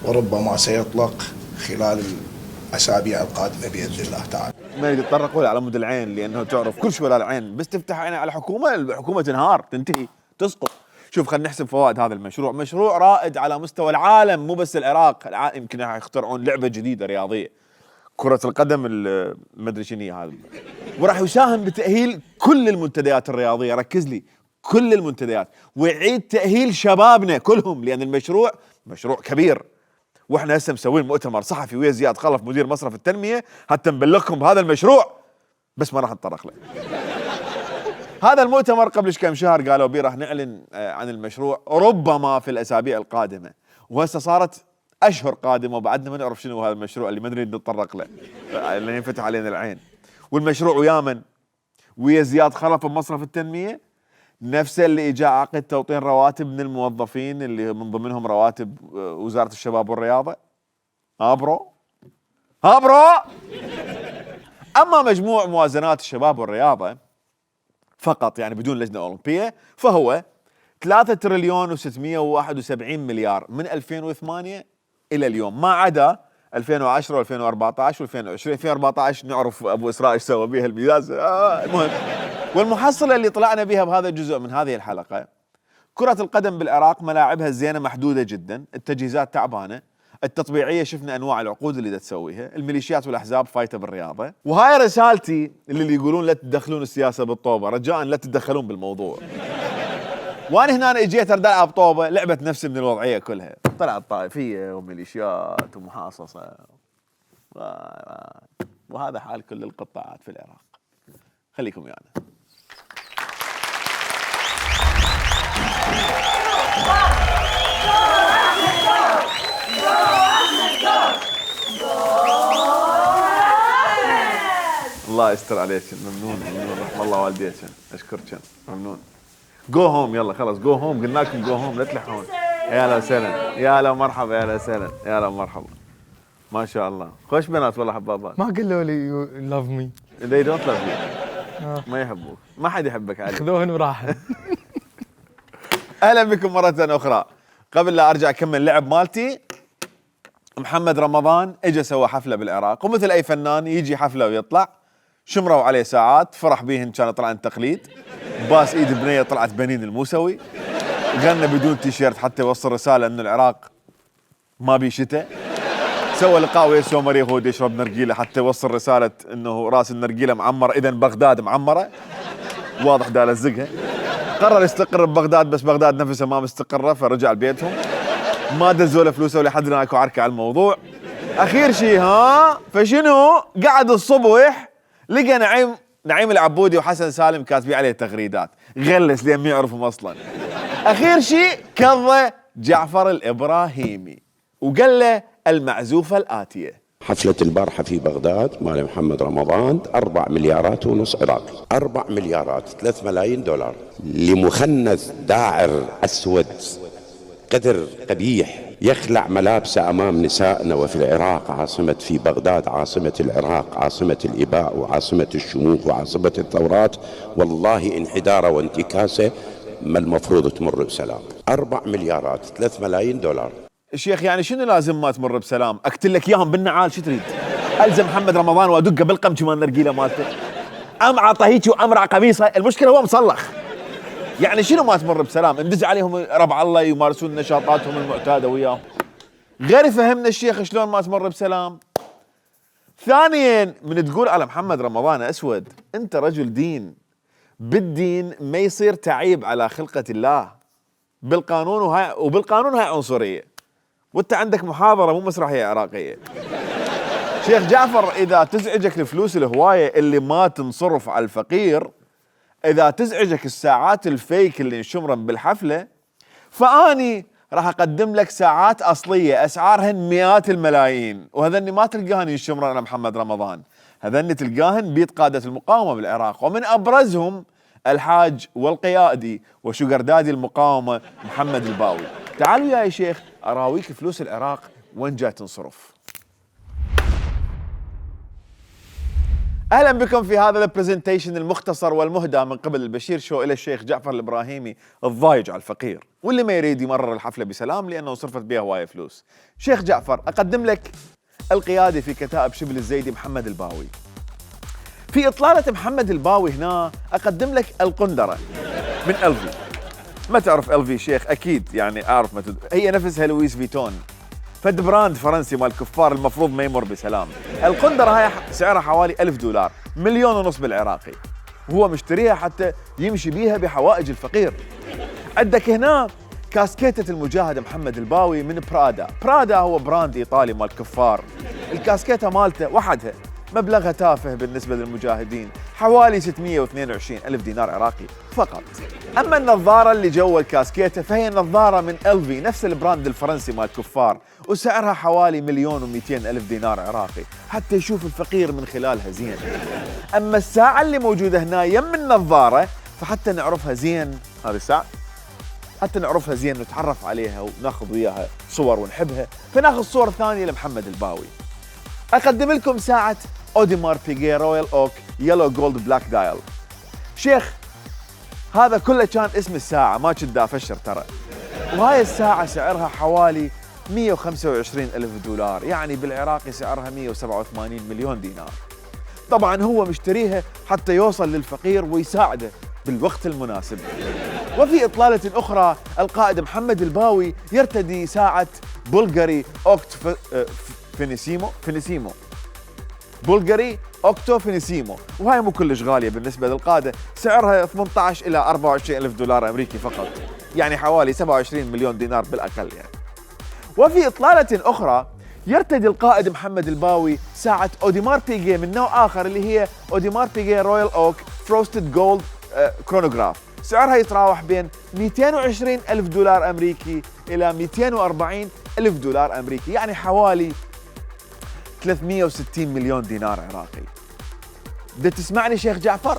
وربما سيطلق خلال الأسابيع القادمة بإذن الله تعالى. ما يريد يتطرقوا على مود العين، لأنه تعرف كل شيء ولا العين، بس تفتح عينها على الحكومة تنهار تنتهي تسقط. شوف خلينا نحسب فوائد هذا المشروع. مشروع رائد على مستوى العالم، مو بس العراق، يمكن يخترعون لعبة جديدة رياضية، كرة القدم ما ادري شنو هذا، وراح يساهم بتأهيل كل المنتديات الرياضية. ركز لي، كل المنتديات، ويعيد تأهيل شبابنا كلهم، لأن المشروع مشروع كبير. واحنا هسه مسوين مؤتمر صحفي ويا زياد خلف مدير مصرف التنمية حتى نبلغكم بهذا المشروع، بس ما راح نتطرق له. هذا المؤتمر قبل كم شهر قالوا بيه راح نعلن عن المشروع ربما في الأسابيع القادمة، وهسه صارت أشهر قادمة وبعدنا ما نعرف شنو هذا المشروع اللي ما نريد نتطرق له لأن ينفتح علينا العين. والمشروع ويا من؟ ويا زياد خلف بمصرف التنمية، نفسه اللي اجى عقد توطين رواتب من الموظفين اللي من ضمنهم رواتب وزارة الشباب والرياضة. ها برو؟ أما مجموع موازنات الشباب والرياضة فقط يعني بدون لجنة أولمبية فهو 3 تريليون و671 مليار من 2008 إلى اليوم، ما عدا 2010 و2014 و2020. 2014 نعرف أبو إسراء ايش سوى بها الميزان. المهم، والمحصلة اللي طلعنا بها بهذا الجزء من هذه الحلقة، كرة القدم بالعراق ملاعبها الزينة محدودة جدا، التجهيزات تعبانة، التطبيعية شفنا أنواع العقود اللي تسويها، الميليشيات والأحزاب فايتة بالرياضة. وهاي رسالتي اللي يقولون لا تدخلون السياسة بالطوبة، رجاء لا تتدخلون بالموضوع. وانا هنا اجيت ارد العب طوبه، لعبت نفسي من الوضعيه كلها، طلعت طائفيه وميليشيات ومحاصصه، وهذا حال كل القطاعات في العراق. خليكم ويانا. الله يستر عليك. ممنون رحم الله والديك، اشكرك ممنون. جو هوم، يلا خلاص جو هوم، قلنا لكم جو هوم لا تلحون. يا لا وسهلا، يا لا مرحبا، يا لا وسهلا، يا لا مرحبا. ما شاء الله خوش بنات والله حبابات. ما قالوا لي يو لاف مي. they don't love you. ما يحبوك، ما حد يحبك علي. خذوهن وراحن. اهلا بكم مرة اخرى. قبل لا ارجع اكمل لعب مالتي، محمد رمضان اجى سوى حفلة بالعراق، ومثل اي فنان يجي حفلة ويطلع. شمروا عليه ساعات، فرح بيهن كان طلعن تقليد، باس ايد بنيه طلعت بنين الموسوي، غنى بدون تيشيرت حتى يوصل رساله انه العراق ما بي شتاء، سوى لقاء ويا سومري وهو يشرب نرجيله حتى يوصل رساله انه راس النرجيله معمره، اذا بغداد معمره، واضح دا لزقها. قرر يستقر ببغداد بس بغداد نفسها ما مستقره فرجع لبيتهم، ما دزوا له فلوسه ولحد الان اكو عركه على الموضوع. اخير شيء فشنو؟ قعد الصبح لقى نعيم العبودي وحسن سالم كاتبين عليه تغريدات، غلس لين ما يعرفهم اصلا. اخير شيء كظه جعفر الابراهيمي وقال له المعزوفه الاتيه: حفلة البارحة في بغداد مال محمد رمضان 4 مليارات ونص عراقي، 4 مليارات 3 ملايين دولار لمخنث داعر أسود قدر قبيح يخلع ملابسه أمام نسائنا وفي العراق في بغداد عاصمة العراق، عاصمة الإباء وعاصمة الشموخ وعاصمة الثورات. والله انحداره وانتكاسه ما المفروض تمر بسلام. 4 مليارات 3 ملايين دولار. الشيخ يعني شنو لازم ما تمر بسلام؟ اقتل لك اياهم بالنعال، شو تريد؟ الزم محمد رمضان وادقه بالقمش مال النرجيله مالته، امعطه هيك وامرع قميصه، المشكله هو مصلخ. يعني شنو ما تمر بسلام؟ ندز عليهم ربع الله يمارسون نشاطاتهم المعتاده وياهم. غير يفهمنا الشيخ شلون ما تمر بسلام. ثانيا من تقول على محمد رمضان اسود، انت رجل دين، بالدين ما يصير تعيب على خلقه الله بالقانون، وبالقانون هاي عنصريه، وانت عندك محاضره مو مسرحيه عراقيه. شيخ جعفر اذا تزعجك الفلوس الهوايه اللي ما تنصرف على الفقير، اذا تزعجك الساعات الفيك اللي انشمرن بالحفله، فاني راح اقدم لك ساعات اصليه اسعارهن مئات الملايين، وهذني ما تلقاهن ينشمرن على محمد رمضان، هذني تلقاهن بيد قاده المقاومه بالعراق، ومن ابرزهم الحاج والقيادي وشجر دادي المقاومه محمد الباوي. تعالوا يا شيخ اراويك فلوس العراق وين جاي تنصرف. اهلا بكم في هذا البرزنتيشن المختصر والمهدى من قبل البشير شو الى الشيخ جعفر الابراهيمي الضايج على الفقير واللي ما يريد يمرر الحفله بسلام لانه صرفت بها هوايه فلوس. شيخ جعفر اقدم لك القيادي في كتائب شبل الزيدي محمد الباوي. في اطلاله محمد الباوي هنا اقدم لك القندره من الفي. ما تعرف الفي شيخ؟ اكيد يعني اعرف هي نفسها لويس فيتون، فد براند فرنسي مال كفار المفروض ما يمر بسلام. القندرة هاي سعرها حوالي $1000، 1.5 مليون بالعراقي، وهو مشتريها حتى يمشي بيها بحوائج الفقير. عندك هنا كاسكيتة المجاهد محمد الباوي من برادا. برادا هو براند ايطالي مال كفار. الكاسكيتة مالته وحدها مبلغها تافه بالنسبة للمجاهدين، حوالي 622,000 دينار عراقي فقط. أما النظارة اللي جوا الكاسكيتة فهي نظارة من الفي، نفس البراند الفرنسي مال كفار، وسعرها حوالي 1,200,000 دينار عراقي حتى يشوف الفقير من خلالها زين. أما الساعة اللي موجودة هنا يم النظارة فحتى نعرفها زين، هذه الساعة حتى نعرفها زين نتعرف عليها وناخذ وياها صور ونحبها، فناخذ صور ثانية لمحمد الباوي. أقدم لكم ساعة أوديمار بيغي رويال أوك يلو جولد بلاك دايل. شيخ هذا كله كان اسم الساعة، ما كنت أفشر ترى. وهاي الساعة سعرها حوالي 125,000 دولار، يعني بالعراقي سعرها 187 مليون دينار. طبعا هو مشتريها حتى يوصل للفقير ويساعده بالوقت المناسب. وفي إطلالة أخرى القائد محمد الباوي يرتدي ساعة بلغاري أوكت فينيسيمو بلغاري أوكتو فينيسيمو، وهاي مو كلش غالية بالنسبة للقادة، سعرها 18 إلى 24,000 دولار أمريكي فقط، يعني حوالي 27 مليون دينار بالأقل يعني. وفي إطلالة أخرى يرتدي القائد محمد الباوي ساعة أوديمار بيغي من نوع آخر اللي هي أوديمار بيغي رويال أوك فروستد جولد كرونوغراف، سعرها يتراوح بين 220,000 دولار أمريكي إلى 240,000 دولار أمريكي، يعني حوالي 360 مليون دينار عراقي. بدك تسمعني شيخ جعفر؟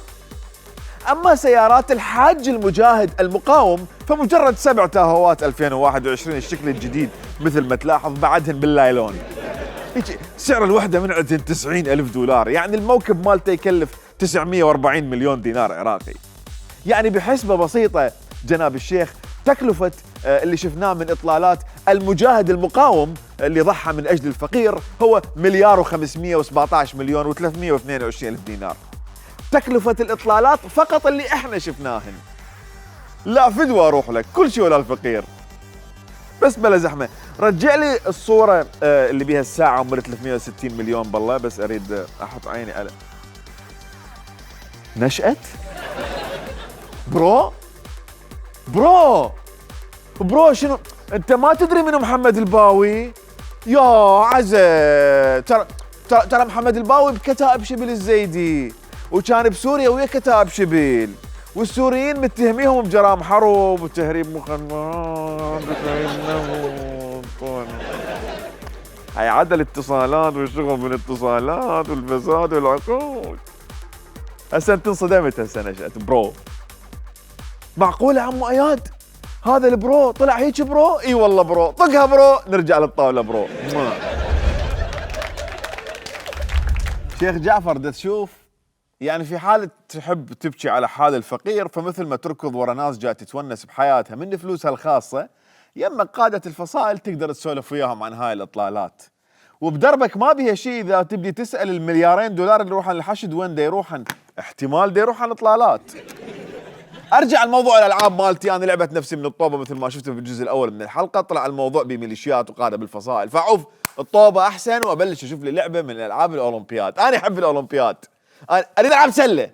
أما سيارات الحاج المجاهد المقاوم فمجرد 7 تاهوات 2021 الشكل الجديد مثل ما تلاحظ، بعدهن باللايلون. سعر الوحدة من عندهن 90,000 دولار، يعني الموكب مالته يكلف 940 مليون دينار عراقي. يعني بحسبة بسيطة جناب الشيخ تكلفة اللي شفناه من إطلالات المجاهد المقاوم اللي ضحى من أجل الفقير هو 1,517,322,000 دينار. تكلفة الإطلالات فقط اللي إحنا شفناهن. لا فدوى أروح لك كل شيء ولا الفقير، بس بلا زحمة. رجع لي الصورة اللي بيها الساعة عمرها 360 مليون. بالله بس أريد أحط عيني على نشأت. برو شنو أنت ما تدري منو محمد الباوي؟ يا عزة ترى محمد الباوي بكتائب شبل الزيدي، وكان بسوريا ويا كتائب شبل، والسوريين متهميهم بجرائم حرب وتهريب مخدرات وتهريب نفط. هاي عدا الاتصالات والشغل بالاتصالات والفساد والعقود. هسه انت انصدمت. هسه نشأت برو. معقولة عمو اياد هذا البرو طلع هيك برو؟ اي والله برو. طقها برو. نرجع للطاولة برو. شيخ جعفر دا تشوف يعني في حالة تحب تبكي على حال الفقير، فمثل ما تركض ورا ناس جاي تتونس بحياتها من فلوسها الخاصة، يما قادة الفصائل تقدر تسولف وياهم عن هاي الإطلالات. وبدربك ما بيها شيء إذا تبدي تسأل $2 مليار اللي يروحن للحشد وين دا يروحن؟ احتمال دا يروحن إطلالات. ارجع الموضوع الالعاب مالتي. انا لعبت نفسي من الطوبه مثل ما شفتوا في الجزء الاول من الحلقه. طلع الموضوع بميليشيات وقاده بالفصائل، فعوف الطوبه احسن وابلش اشوف لي لعبه من الالعاب الاولمبياد. انا احب الاولمبياد. اريد العب سله.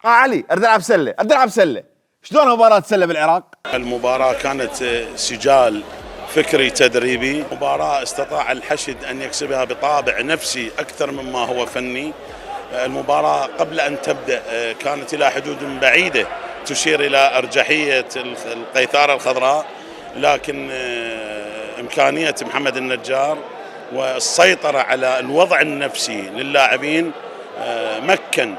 علي اريد العب سله. اريد العب سله. شلون مباراه سله بالعراق؟ المباراه كانت سجال فكري تدريبي، مباراه استطاع الحشد ان يكسبها بطابع نفسي اكثر مما هو فني. المباراه قبل ان تبدا كانت الى حدود بعيده تشير إلى أرجحية القيثارة الخضراء، لكن إمكانية محمد النجار والسيطرة على الوضع النفسي للاعبين مكن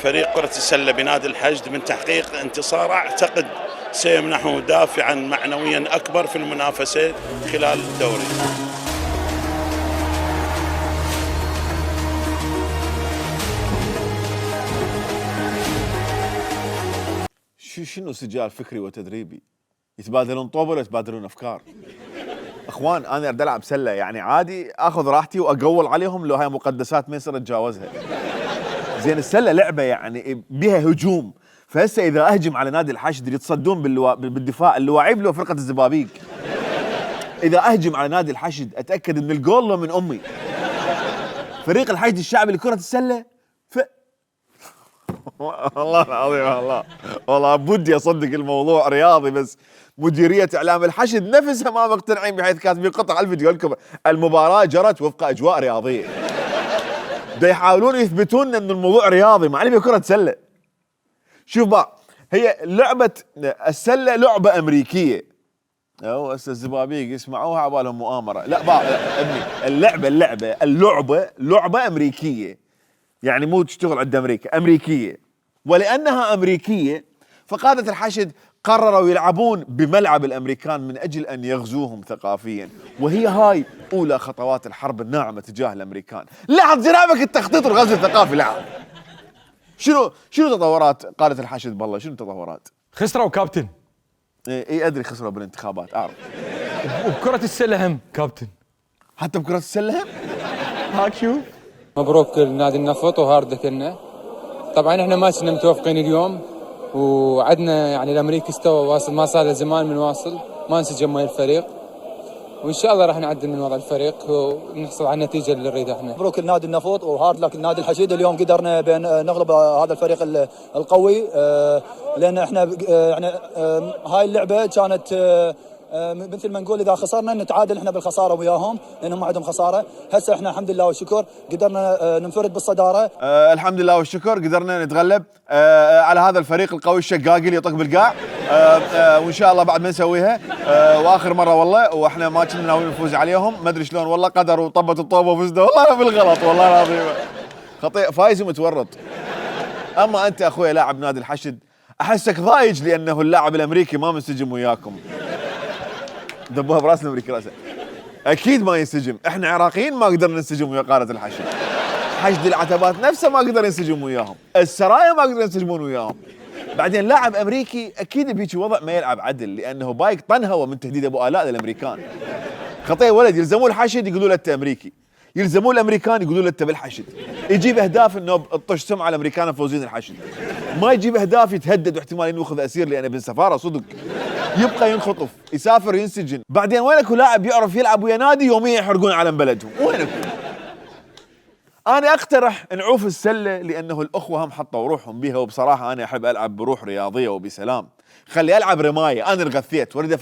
فريق كرة السلة بنادي الحشد من تحقيق انتصار أعتقد سيمنحه دافعا معنويا أكبر في المنافسة خلال الدوري. شنو سجال فكري وتدريبي؟ يتبادلون طوبه ولا يتبادلون افكار؟ اخوان انا اريد العب سله، يعني عادي اخذ راحتي واقول عليهم لو هاي مقدسات ما يصير اتجاوزها. زين السله لعبه يعني بها هجوم، فهسه اذا اهجم على نادي الحشد اللي يتصدون بالدفاع اللواعيب له فرقه الزبابيق، اذا اهجم على نادي الحشد اتاكد ان الجول له من امي. فريق الحشد الشعبي لكره السله والله العظيم والله بدي اصدق الموضوع رياضي، بس مديريه اعلام الحشد نفسها ما مقتنعين، بحيث كاتبين قطع الفيديو لكم المباراه جرت وفق اجواء رياضيه. دا يحاولون يثبتون ان الموضوع رياضي مع انه كره سله. شوف بقى، هي لعبه السله لعبه امريكيه. او هسه الزبابيق يسمعوها عبالهم مؤامره. لا بقى ابني، اللعبه لعبه امريكيه، يعني مو تشتغل عند امريكا، امريكيه. ولانها امريكيه فقاده الحشد قرروا يلعبون بملعب الامريكان من اجل ان يغزوهم ثقافيا، وهي هاي اولى خطوات الحرب الناعمه تجاه الامريكان. لاحظ جنابك التخطيط والغزو الثقافي. لاحظ شنو تطورات قاده الحشد؟ بالله شنو تطورات؟ خسروا كابتن. اي ادري خسروا بالانتخابات اعرف. وبكره السله هم كابتن. حتى بكره السله هم؟ هاك شوف. مبروك لنادي النفط وهاردك لنا. طبعا احنا ما كنا متوافقين اليوم، وعدنا يعني الامريكي استوى واصل، ما صار له زمان من واصل، ما انسجم ويا الفريق، وان شاء الله راح نعدل من وضع الفريق ونحصل على النتيجه اللي نريدها احنا. مبروك لنادي النفط وهارد لك لنادي الحشيد. اليوم قدرنا نغلب هذا الفريق القوي، لان احنا يعني هاي اللعبه كانت مثل ما نقول اذا خسرنا نتعادل احنا بالخساره وياهم، لانهم ما عندهم خساره. هسه احنا الحمد لله والشكر قدرنا ننفرد بالصداره. الحمد لله والشكر قدرنا نتغلب على هذا الفريق القوي الشقاقي اللي يطق بالقاع. وان شاء الله بعد ما نسويها واخر مره والله، واحنا ما كنا ناويين نفوز عليهم، ما ادري شلون والله قدر وطبت الطوبه وفزنا والله بالغلط والله العظيم. خطيئ فايز ومتورط. اما انت اخوي لاعب نادي الحشد احسك ضايج لانه اللاعب الامريكي ما منسجم وياكم. دبوها براس الامريكي راسه. اكيد ما ينسجم، احنا عراقيين ما قدرنا ننسجم ويا قاده الحشد. حشد العتبات نفسه ما قدر ينسجم وياهم، السرايا ما قدروا ينسجمون وياهم. بعدين لاعب امريكي اكيد بهيك وضع ما يلعب عدل، لانه بايك طن هوا من تهديد ابو الاء للامريكان. خطيه ولد يلزمون الحشد يقولوا له انت امريكي، يلزمون الامريكان يقولون له انت بالحشد، يجيب اهداف انه طش سمعه الامريكان فوزين الحشد، ما يجيب اهداف يتهدد واحتمال انه ياخذ اسير لانه ابن سفاره صدق، يبقى ينخطف، يسافر ينسجن، بعدين وينك لاعب يعرف يلعب ويا نادي يوميا يحرقون علم بلدهم، وينك؟ انا اقترح نعوف السله لانه الاخوه هم حطوا روحهم بيها، وبصراحه انا احب العب بروح رياضيه وبسلام. خلي العب رمايه، انا رغثيت واريد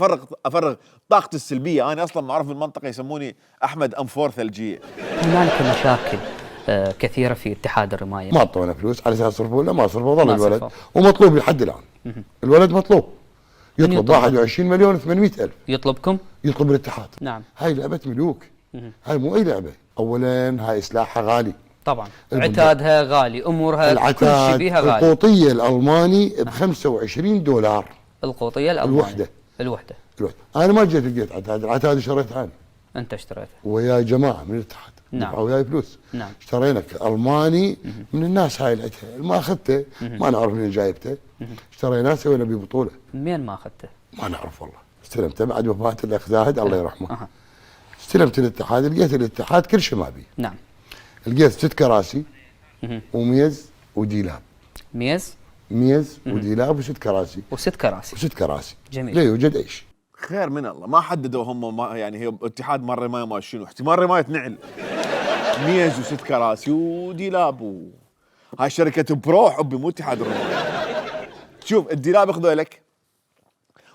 افرغ طاقتي السلبيه، انا اصلا معروف بالمنطقه يسموني احمد امفور ثلجيه. هنالك مشاكل كثيره في اتحاد الرمايه. ما اعطونا فلوس على اساس صرفوا له، ما صرفوا، ظل الولد ومطلوب لحد الان. الولد مطلوب، يطلب 21 مليون و800 الف. يطلبكم؟ يطلب الاتحاد. نعم. هاي لعبه ملوك، هاي مو اي لعبه. اولا هاي سلاحها غالي طبعا، عتادها غالي، امورها كل شيء بيها غالي. القوطيه الالماني ب 25 دولار. القوطيه الالماني الوحده. انا ما جيت لقيت عتاد، العتاد شريته انا. انت اشتريته؟ ويا جماعه من الاتحاد. نعم. وياي فلوس. نعم. اشترينا الماني من الناس، هاي لقيتها ما اخذته، ما نعرف منين جايبته. اشتريناه سوينا به بطوله. منين ما اخذته؟ ما نعرف والله، استلمته بعد وفاه الاخ زاهد الله يرحمه. استلمت الاتحاد، لقيت الاتحاد كل شيء ما بيه. نعم. لقيت 6 كراسي وميز وديلاب. ميز وديلاب و6 كراسي. و6 كراسي. جميل. لا يوجد اي شيء. خير من الله، ما حددوا هم، ما يعني هي اتحاد مال رمايه ما شنو، احتمال رمايه نعل. ميز و6 كراسي وديلاب هاي شركه برو حبي مو اتحاد الرمايه. شوف الديلاب ياخذوا لك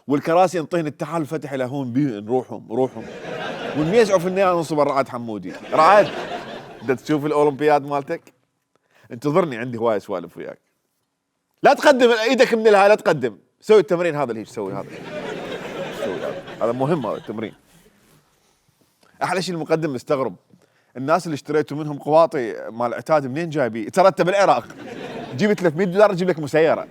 والكراسي ينطيهن التحالف الفتح الى هون بيهن روحهم والميز عوف النيال نصب الرعد حمودي. رعد بدك تشوف الاولمبياد مالتك؟ انتظرني عندي هوايه سوالف وياك. لا تقدم ايدك من الهاي، لا تقدم، سوي التمرين هذا اللي هيك سوي هذا. هذا مهم، هذا التمرين. احلى شيء المقدم مستغرب، الناس اللي اشتريتوا منهم قواطي مال عتاد منين جايبيه؟ ترى انت بالعراق جيب 300 دولار تجيب لك مسيره.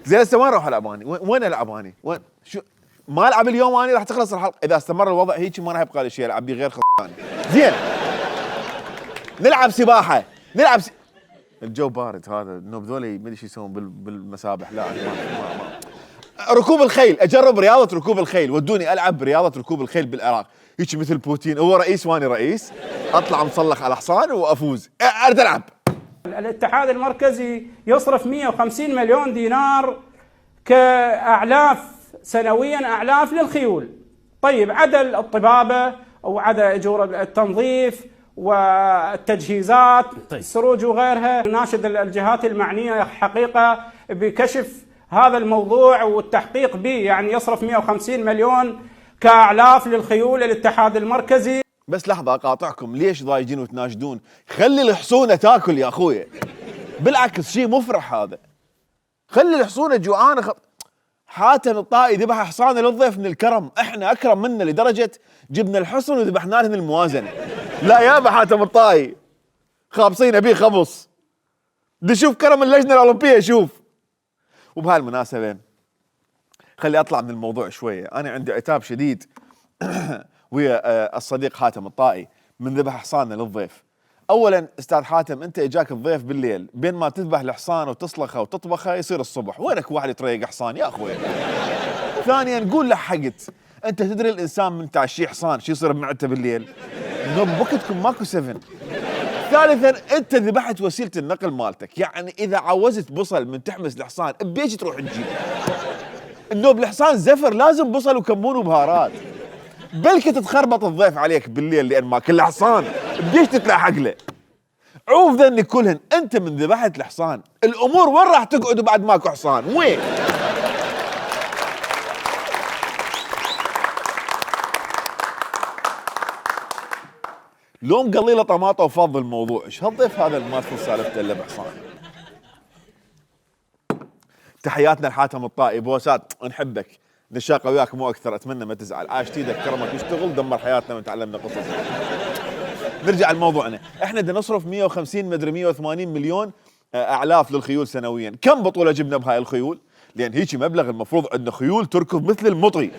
زين هسه وين اروح العب اني؟ وين العب اني؟ وين؟ شو ما العب اليوم اني راح تخلص الحلقه، اذا استمر الوضع هيك ما راح يبقى لي شيء العب بيه غير خلاني. زين نلعب سباحه، الجو بارد هذا، النوب ذولي ما ادري شو يسوون بالمسابح. لا ما. ركوب الخيل، اجرب رياضه ركوب الخيل، ودوني العب برياضه ركوب الخيل بالعراق، هيك مثل بوتين، هو رئيس واني رئيس، اطلع مصلخ على حصان وافوز، اريد العب. الاتحاد المركزي يصرف 150 مليون دينار كاعلاف سنويا، اعلاف للخيول. طيب عدا الطبابه او عدا اجور التنظيف والتجهيزات، السروج وغيرها، ناشد الجهات المعنيه حقيقه بكشف هذا الموضوع والتحقيق به، يعني يصرف 150 مليون كاعلاف للخيول الاتحاد المركزي. بس لحظه اقاطعكم، ليش ضايجين وتناشدون؟ خلي الحصونه تاكل يا اخويا، بالعكس شيء مفرح هذا. خلي الحصونه جوعانه. حاتم الطائي ذبح حصانه للضيف من الكرم، احنا اكرم منا لدرجه جبنا الحصن وذبحنا لهم الموازنه. لا يا حاتم الطائي خابصين بيه خبص. بدي اشوف كرم اللجنه الاولمبيه شوف. وبهالمناسبه خلي اطلع من الموضوع شويه، انا عندي عتاب شديد ويا الصديق حاتم الطائي من ذبح حصاننا للضيف. اولا استاذ حاتم، انت اجاك الضيف بالليل، بين ما تذبح الحصان وتصلخه وتطبخه يصير الصبح، وينك واحد يتريق حصان يا اخوي؟ ثانيا قول له حقت، انت تدري الانسان من تعشيه حصان شو يصير بمعدته بالليل؟ بوقتكم ماكو 7. ثالثا انت ذبحت وسيله النقل مالتك، يعني اذا عوزت بصل من تحمس الحصان بيش تروح تجيب؟ النوب الحصان زفر، لازم بصل وكمون وبهارات. بلكي تتخربط الضيف عليك بالليل لان ما كله حصان، بديش تتلحق له. عوف ذنك كلهن، انت من ذبحت الحصان، الامور وين راح تقعدوا بعد ماكو حصان؟ وين؟ لو مقليله طماطه وفض الموضوع، ايش هالضيف هذا اللي ما تفل سالفته الا بحصان؟ تحياتنا لحاتم الطائي، بوسات نحبك، نشاقه وياك مو اكثر، اتمنى ما تزعل، عاشت ايدك كرمك نشتغل دمر حياتنا وتعلمنا قصص. نرجع لموضوعنا، احنا بدنا نصرف 150 مدري 180 مليون اعلاف للخيول سنويا، كم بطوله جبنا بهاي الخيول؟ لان هيك مبلغ المفروض عندنا خيول تركض مثل المطي.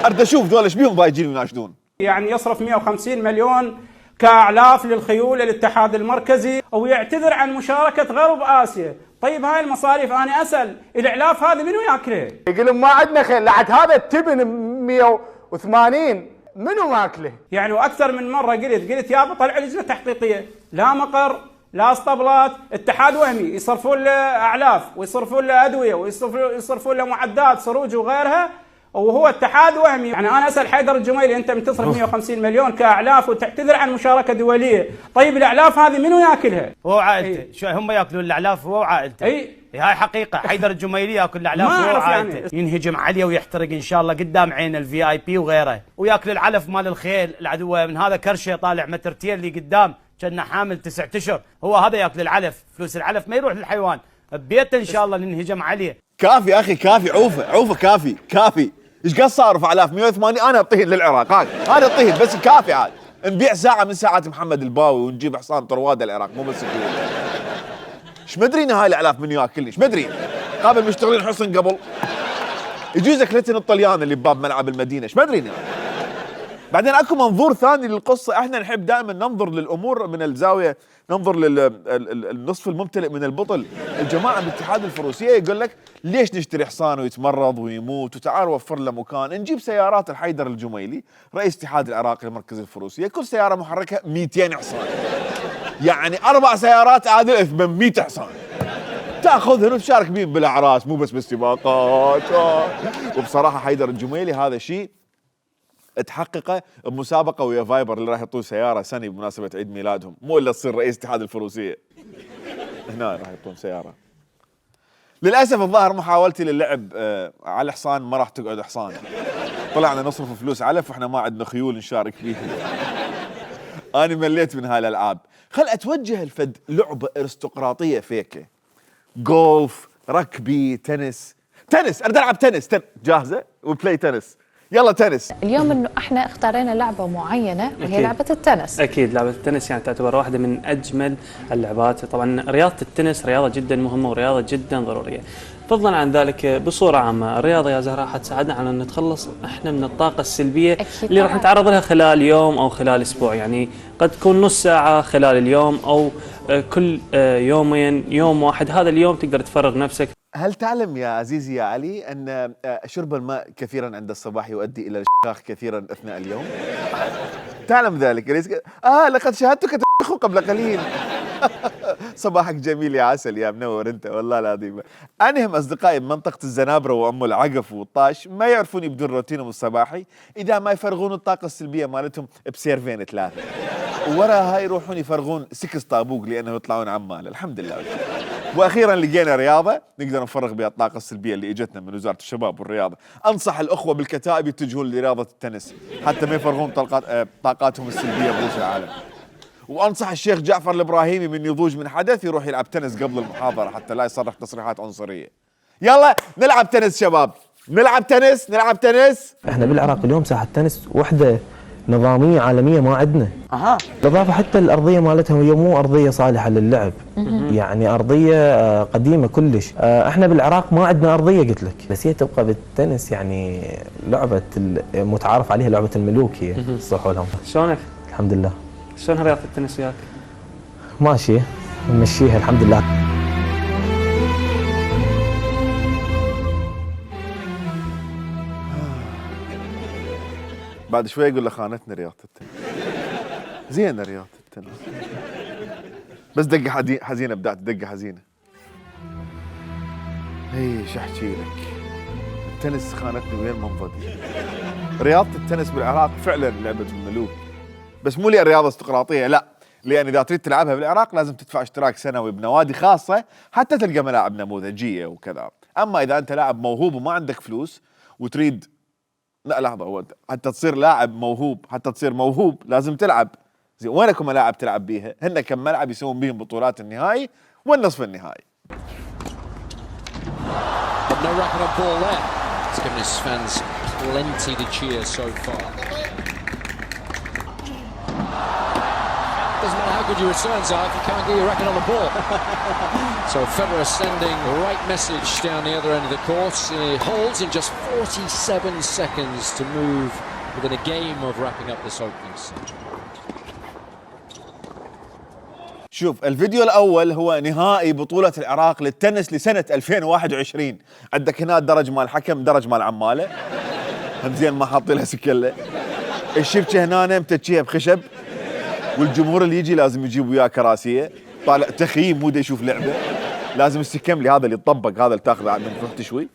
اريد اشوف ذول ايش بيهم ضايجين ويناشدون. يعني يصرف 150 مليون كاعلاف للخيول الاتحاد المركزي، ويعتذر عن مشاركه غرب اسيا. طيب هاي المصاريف انا اسال الاعلاف هذا منو ياكله؟ يقول ما عندنا خيل، لعد هذا التبن 180 منو ماكله؟ يعني واكثر من مره قلت يابا طلع لجنه تحقيقيه، لا مقر لا اسطبلات، اتحاد وهمي، يصرفون له اعلاف ويصرفون له ادويه ويصرفون له معدات صروج وغيرها، وهو اتحاد وهمي. يعني انا اسال حيدر الجميلي انت من تصرف 150 مليون كاعلاف وتعتذر عن مشاركه دوليه، طيب الاعلاف هذه منو ياكلها؟ هو وعائلته، شو هم ياكلون الاعلاف هو وعائلته. اي هاي حقيقه، حيدر الجميلي ياكل الاعلاف هو وعائلته، يعني. ينهجم عليه ويحترق ان شاء الله قدام عين الفي اي بي وغيره، وياكل العلف مال الخيل العدو من هذا كرشه طالع مترتين اللي قدام كنا حامل 9 اشهر، هو هذا ياكل العلف، فلوس العلف ما يروح للحيوان، ببيته ان شاء الله ننهجم عليه. كافي يا اخي كافي، عوفه كافي. ايش قد صارف اعلاف 180 انا اطيهن للعراق، انا اطيهن بس كافي عاد. نبيع ساعه من ساعات محمد الباوي ونجيب حصان طروادة العراق مو بس ايش مدرين هاي الاعلاف من ياكل، ايش مدرين قابل مشتغلين حصن قبل يجوزك لتن الطليان اللي بباب ملعب المدينه، ايش مدرين يعني. بعدين اكو منظور ثاني للقصه، احنا نحب دائما ننظر للامور من الزاويه، ننظر للنصف الممتلئ من البطل. الجماعه باتحاد الفروسيه يقول لك ليش نشتري حصان ويتمرض ويموت وتعال وفر له مكان، نجيب سيارات الحيدر الجميلي رئيس الاتحاد العراقي لمركز الفروسيه، كل سياره محركه 200 حصان، يعني 4 سيارات عادل 800 حصان، تاخذهن وتشارك بهم بالاعراس مو بس بالسباقات. وبصراحه حيدر الجميلي هذا شيء تحققه بمسابقه ويا فايبر اللي راح يعطون سياره سنه بمناسبه عيد ميلادهم، مو الا تصير رئيس اتحاد الفروسيه هنا راح يعطون سياره. للاسف الظاهر محاولتي للعب على الحصان ما راح تقعد حصان، طلعنا نصرف فلوس علف واحنا ما عندنا خيول نشارك فيها. انا مليت من هاي الالعاب، خل اتوجه الفد لعبه ارستقراطيه فيكه، جولف، ركبي، تنس. اريد العب تنس. جاهزه؟ وبلاي تنس، يلا تنس. اليوم انه احنا اختارينا لعبه معينه وهي لعبه التنس. اكيد لعبه التنس يعني تعتبر واحده من اجمل اللعبات، طبعا رياضه التنس رياضه جدا مهمه ورياضه جدا ضروريه. فضلا عن ذلك بصوره عامه الرياضه يا زهراء حتساعدنا على ان نتخلص احنا من الطاقه السلبيه اللي راح نتعرض لها خلال يوم او خلال اسبوع، يعني قد تكون نص ساعه خلال اليوم او كل يومين يوم واحد، هذا اليوم تقدر تفرغ نفسك. هل تعلم يا عزيزي يا علي أن شرب الماء كثيرا عند الصباح يؤدي إلى الشخاخ كثيرا أثناء اليوم؟ تعلم ذلك؟ لقد شاهدتك تشخ قبل قليل. صباحك جميل يا عسل يا منور أنت والله العظيم. أنهم أصدقائي بمنطقة الزنابرة وأم العقف والطاش ما يعرفون يبدون روتينهم الصباحي إذا ما يفرغون الطاقة السلبية مالتهم بسيرفين 3، ووراها هاي يروحون يفرغون 6 طابوق لأنه يطلعون عمال. الحمد لله. واخيرا لقينا رياضه نقدر نفرغ بها الطاقه السلبيه اللي اجتنا من وزاره الشباب والرياضه. انصح الاخوه بالكتائب يتجهون لرياضه التنس حتى ما يفرغون طاقاتهم السلبيه بروس العالم. وانصح الشيخ جعفر الابراهيمي من يضوج من حدث يروح يلعب تنس قبل المحاضره حتى لا يصرح تصريحات عنصريه. يلا نلعب تنس شباب، نلعب تنس. احنا بالعراق اليوم ساحه تنس وحده نظاميه عالميه ما عندنا. بالاضافه حتى الارضيه مالتهم هي مو ارضيه صالحه للعب، يعني ارضيه قديمه كلش. احنا بالعراق ما عندنا ارضيه قلت لك، بس هي تبقى بالتنس يعني لعبه متعارف عليها لعبه الملوك هي صحوا لهم. شلونك؟ الحمد لله. شلون رياضه التنس وياك؟ ماشيه نمشيها الحمد لله. بعد شوي يقول له خانتنا رياضة التنس. زينة رياضة التنس بس دقة حزينة، بدأت دقة حزينة. ايش احكي لك، التنس خانتني وين منضدي. رياضة التنس بالعراق فعلا لعبة الملوك، بس مو لأن رياضة استقراطية، لا، لأن إذا تريد تلعبها بالعراق لازم تدفع اشتراك سنوي بنوادي خاصة حتى تلقى ملاعب نموذجية وكذا. أما إذا أنت لاعب موهوب وما عندك فلوس وتريد، لا لحظة، هو حتى تصير لاعب موهوب، حتى تصير موهوب لازم تلعب. زين وينكم ملاعب تلعب بيها؟ هن كم ملعب يسوون بيهم بطولات النهائي والنصف النهائي. No record on ball there. It's given his fans plenty to cheer so far. Doesn't matter how good your returns are if you can't get your record on the ball. So Federer sending the right message down the other end of the court. He holds in just 47 seconds to move within a game of wrapping up this opening set. شوف الفيديو الأول هو نهائي بطولة العراق للتنس لسنة 2021. عندك هنا درج مال الحكم، درج مال عمالة، هم زين ما حاطين لها سكلة. الشبكه هنا متكيه بخشب، والجمهور اللي يجي لازم يجيب وياه كراسيه، طالع تخييم مو دا يشوف لعبه، لازم السكملي هذا اللي يطبق، هذا اللي تاخذه عندهم تروح تشوي.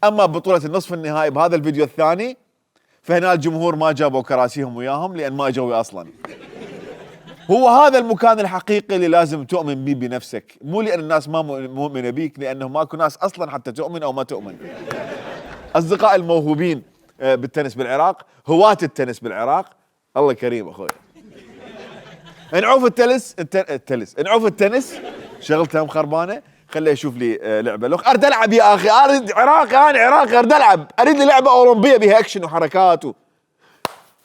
اما بطوله النصف النهائي بهذا الفيديو الثاني، فهنا الجمهور ما جابوا كراسيهم وياهم لان ما جوا اصلا. هو هذا المكان الحقيقي اللي لازم تؤمن به بنفسك، مو لان الناس ما مؤمنه بيك، لانه ماكو ناس اصلا حتى تؤمن او ما تؤمن. اصدقاء الموهوبين بالتنس بالعراق، هواة التنس بالعراق، الله كريم اخوي. نعوف نعوف التنس شغلتها مخربانه، خليه يشوف لي لعبه. لو اريد العب يا اخي، اريد عراقي، انا عراقي اريد العب، اريد لي لعبه اولمبيه بها اكشن وحركات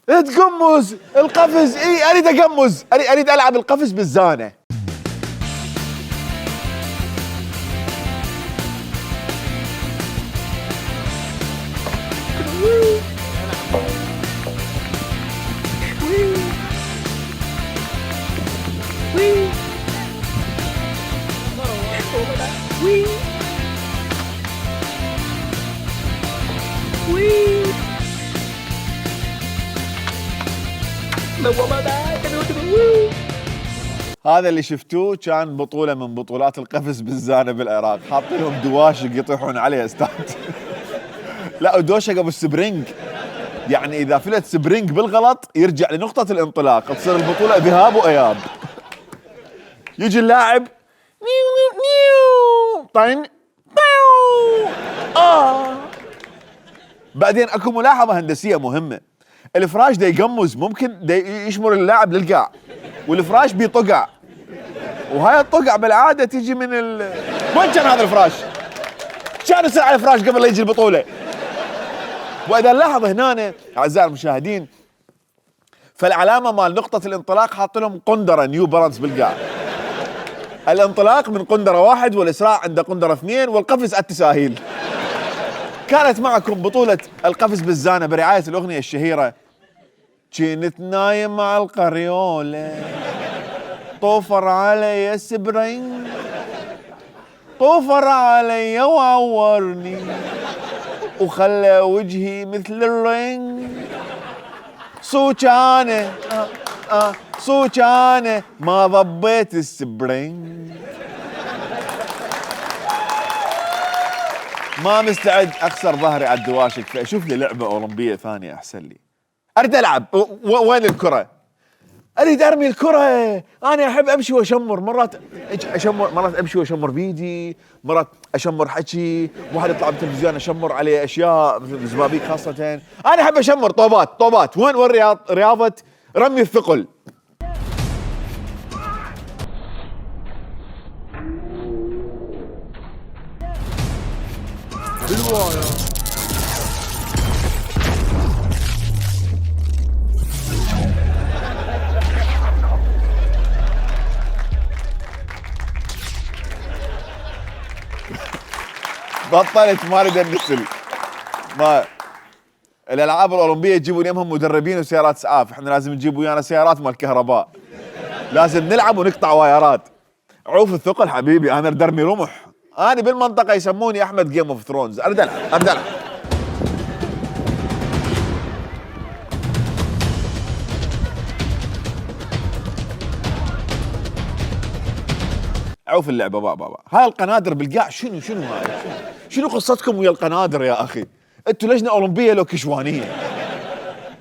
تقمز القفز. اي اريد اقمز، اريد العب القفز بالزانه. هذا اللي شفتوه كان بطولة من بطولات القفز بالزانة بالعراق، حاطين لهم دواشق يطيحون عليها استاذ. لا ودوشق ابو السبرينج، يعني اذا فلت سبرينج بالغلط يرجع لنقطة الانطلاق، تصير البطولة ذهاب واياب. يجي اللاعب نيو نيو طين بعدين اكو ملاحظة هندسية مهمة، الفراش دا يقمز ممكن دا يشمر اللاعب للقاع، والفراش بيطقع، وهاي الطقع بالعاده تيجي من وين كان هذا الفراش؟ كان يصير على الفراش قبل لا يجي البطوله. واذا نلاحظ هنا اعزائي المشاهدين، فالعلامه مال نقطه الانطلاق حاط لهم قندره نيو بالانس بالقاع. الانطلاق من قندره 1 والاسراع عند قندره 2، والقفز التساهيل. كانت معكم بطوله القفز بالزانه برعايه الاغنيه الشهيره كنت نايم مع القريولة طوفر علي السبرين، طوفر علي وعورني وخلى وجهي مثل الرين، صوتانة صوتانة ما ضبيت السبرين. ما مستعد اخسر ظهري على الدواشق، فاشوف لي لعبة اولمبية ثانية احسن لي. اريد العب، وين الكرة؟ اريد ارمي الكرة، انا احب امشي واشمر، مرات امشي واشمر بيدي، مرات اشمر حكي، واحد يطلع بالتلفزيون اشمر عليه اشياء مثل الزبابيك خاصة. انا احب اشمر طوبات. وين رياضة رمي الثقل؟ بالواية بطلت، ما اريد النسل. ما الالعاب الاولمبيه يجيبون يمهم مدربين وسيارات اسعاف، احنا لازم نجيب ويانا سيارات مال كهرباء، لازم نلعب ونقطع وايرات. عوف الثقل حبيبي، انا اريد ارمي رمح، انا بالمنطقه يسموني احمد جيم اوف ثرونز، اريد العب. عوف اللعبه بابا. هاي القنادر بالقاع شنو هاي؟ شنو قصتكم ويا القنادر يا اخي؟ انتوا لجنه اولمبيه لو كشوانيه.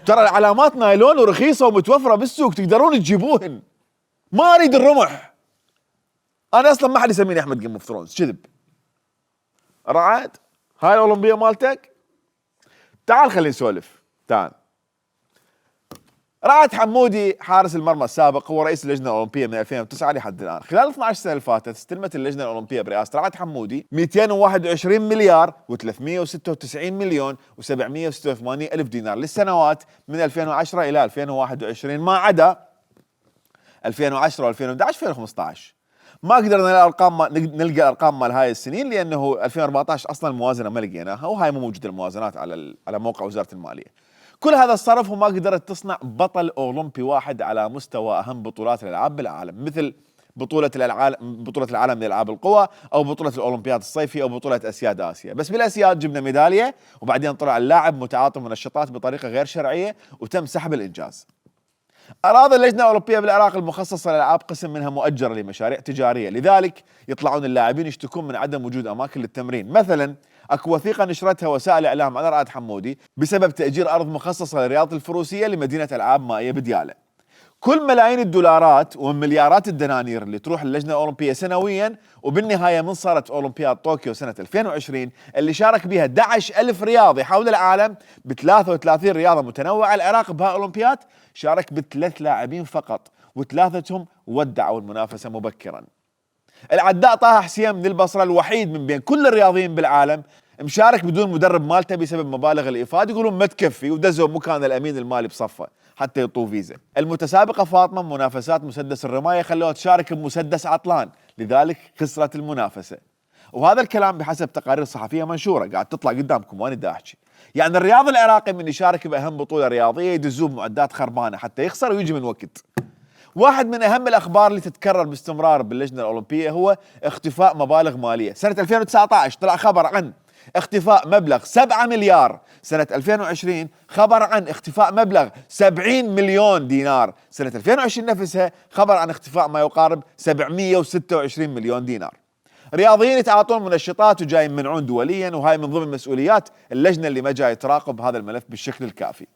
ترى العلامات نايلون ورخيصه ومتوفره بالسوق، تقدرون تجيبوهن. ما اريد الرمح. انا اصلا ما حد يسميني احمد جيم اوف ثرونز، كذب. رعد هاي الاولمبيه مالتك؟ تعال خلينا نسولف، تعال. رعد حمودي حارس المرمى السابق هو رئيس اللجنه الاولمبيه من 2009 لحد الان. خلال 12 سنه اللي فاتت استلمت اللجنه الاولمبيه برئاسه رعد حمودي 221 مليار و396 مليون و786 الف دينار للسنوات من 2010 الى 2021، ما عدا 2010 و2011 و2015. ما قدرنا نلقى الارقام مال هاي السنين، لانه 2014 اصلا الموازنه ما لقيناها، وهاي مو موجوده الموازنات على موقع وزاره الماليه. كل هذا الصرف وما قدرت تصنع بطل اولمبي واحد على مستوى اهم بطولات الالعاب بالعالم، مثل بطولة العالم لألعاب القوى أو بطولة الأولمبياد الصيفي أو بطولة أسياد آسيا. بس بالأسياد جبنا ميدالية وبعدين طلع اللاعب متعاطي منشطات بطريقة غير شرعية وتم سحب الإنجاز. أراضي اللجنة الأوروبية بالعراق المخصصة للألعاب قسم منها مؤجرة لمشاريع تجارية، لذلك يطلعون اللاعبين يشتكون من عدم وجود أماكن للتمرين. مثلا اكو وثيقة نشرتها وسائل إعلام على رائد حمودي بسبب تأجير أرض مخصصة لرياضة الفروسية لمدينة ألعاب مائية بديالة. كل ملايين الدولارات ومليارات الدنانير اللي تروح للجنة الأولمبية سنويا، وبالنهاية من صارت أولمبياد طوكيو سنة 2020 اللي شارك بها 11,000 رياضي حول العالم ب 33 رياضة متنوعة، العراق بها أولمبياد شارك ب3 لاعبين فقط وثلاثتهم ودعوا المنافسة مبكرا. العداء طه حسين من البصرة الوحيد من بين كل الرياضيين بالعالم مشارك بدون مدرب مالته بسبب مبالغ الإيفاد، يقولون ما تكفي ودزوا مكان الأمين المالي بصفه حتى يطوف فيزا. المتسابقة فاطمة منافسات مسدس الرماية خلوها تشارك بمسدس عطلان، لذلك خسرت المنافسة. وهذا الكلام بحسب تقارير صحفية منشورة قاعد تطلع قدامكم وانا دا احكي. يعني الرياضي العراقي من يشارك بأهم بطولة رياضية يدزوه بمعدات خربانة حتى يخسر ويجي من وقت. واحد من أهم الأخبار اللي تتكرر باستمرار باللجنة الأولمبية هو اختفاء مبالغ مالية. سنة 2019 طلع خبر عن اختفاء مبلغ 7 مليار، سنة 2020 خبر عن اختفاء مبلغ 70 مليون دينار، سنة 2020 نفسها خبر عن اختفاء ما يقارب 726 مليون دينار. رياضيين يتعاطون منشطات وجاي يمنعون دوليا، وهاي من ضمن مسؤوليات اللجنة اللي ما جاي تراقب هذا الملف بالشكل الكافي.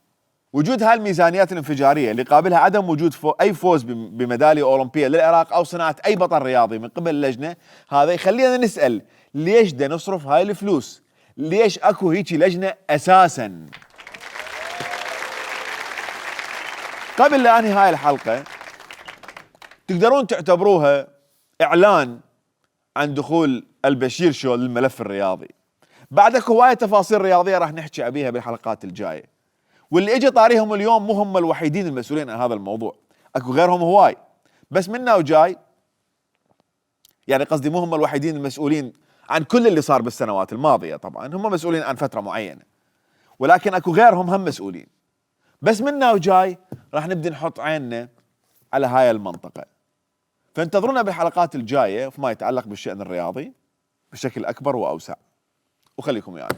وجود هاي الميزانيات الانفجارية اللي قابلها عدم وجود أي فوز بميدالية أولمبية للعراق أو صناعة أي بطل رياضي من قبل اللجنة، هذا يخلينا نسأل ليش دا نصرف هاي الفلوس؟ ليش أكو هيجي لجنة أساساً؟ قبل لا أنهي هاي الحلقة تقدرون تعتبروها إعلان عن دخول البشير شو للملف الرياضي. بعد اكو هواية تفاصيل رياضية راح نحكي بيها بالحلقات الجاية، واللي اجى طاريهم اليوم مو هم الوحيدين المسؤولين عن هذا الموضوع، اكو غيرهم هواي، بس منا وجاي يعني قصدي مو هم الوحيدين المسؤولين عن كل اللي صار بالسنوات الماضية، طبعا هم مسؤولين عن فترة معينة، ولكن اكو غيرهم هم مسؤولين. بس منا وجاي راح نبدي نحط عيننا على هاي المنطقة، فانتظرونا بالحلقات الجاية فيما يتعلق بالشأن الرياضي بشكل أكبر وأوسع، وخليكم يعني.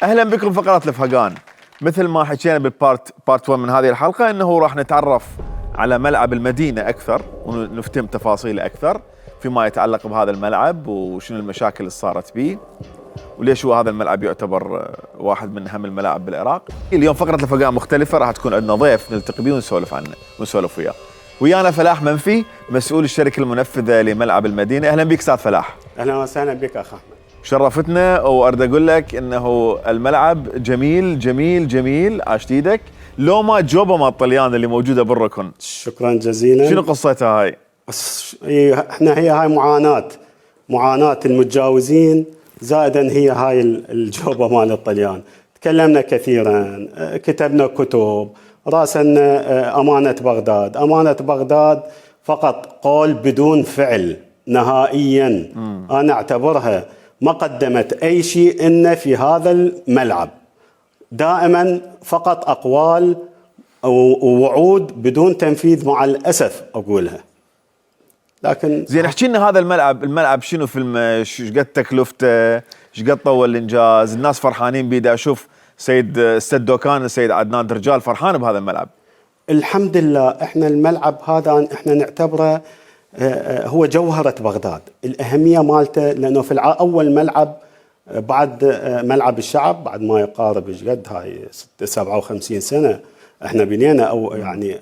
أهلا بكم فقرة الفهقان. مثل ما حكينا بالبارت 1 من هذه الحلقة أنه راح نتعرف على ملعب المدينة أكثر ونفتهم تفاصيل أكثر فيما يتعلق بهذا الملعب وشنو المشاكل اللي صارت به وليش هو هذا الملعب يعتبر واحد من أهم الملاعب بالعراق. اليوم فقرة الفهقان مختلفة، راح تكون عندنا ضيف نلتقي به ونسولف عنه ونسولف وياه. ويانا فلاح منفي مسؤول الشركة المنفذة لملعب المدينة. أهلا بك أستاذ فلاح. أهلا وسهلا بك أخ أحمد. شرفتنا، وأريد أقول لك أنه الملعب جميل جميل جميل، عاشت ايدك. لو ما جوبة ما الطليان اللي موجودة بالركن. شكرا جزيلا. شنو قصتها هاي؟ احنا هي هاي معاناة المتجاوزين، زائدا هي هاي الجوبة مال الطليان. تكلمنا كثيرا، كتبنا كتب، راسلنا أمانة بغداد فقط قول بدون فعل نهائيا. أنا أعتبرها ما قدمت أي شيء إن في هذا الملعب، دائما فقط أقوال ووعود بدون تنفيذ مع الأسف أقولها. لكن زين احكي لنا هذا الملعب شنو ايش قد تكلفته، ايش قد طول الانجاز، الناس فرحانين بيه. اشوف سيد السدوكان السيد عدنان درجال فرحان بهذا الملعب. الحمد لله. احنا الملعب هذا احنا نعتبره هو جوهرة بغداد، الأهمية مالته، لأنه في أول ملعب بعد ملعب الشعب بعد ما يقارب ايش قد هاي 57 سنة احنا بنينا، او يعني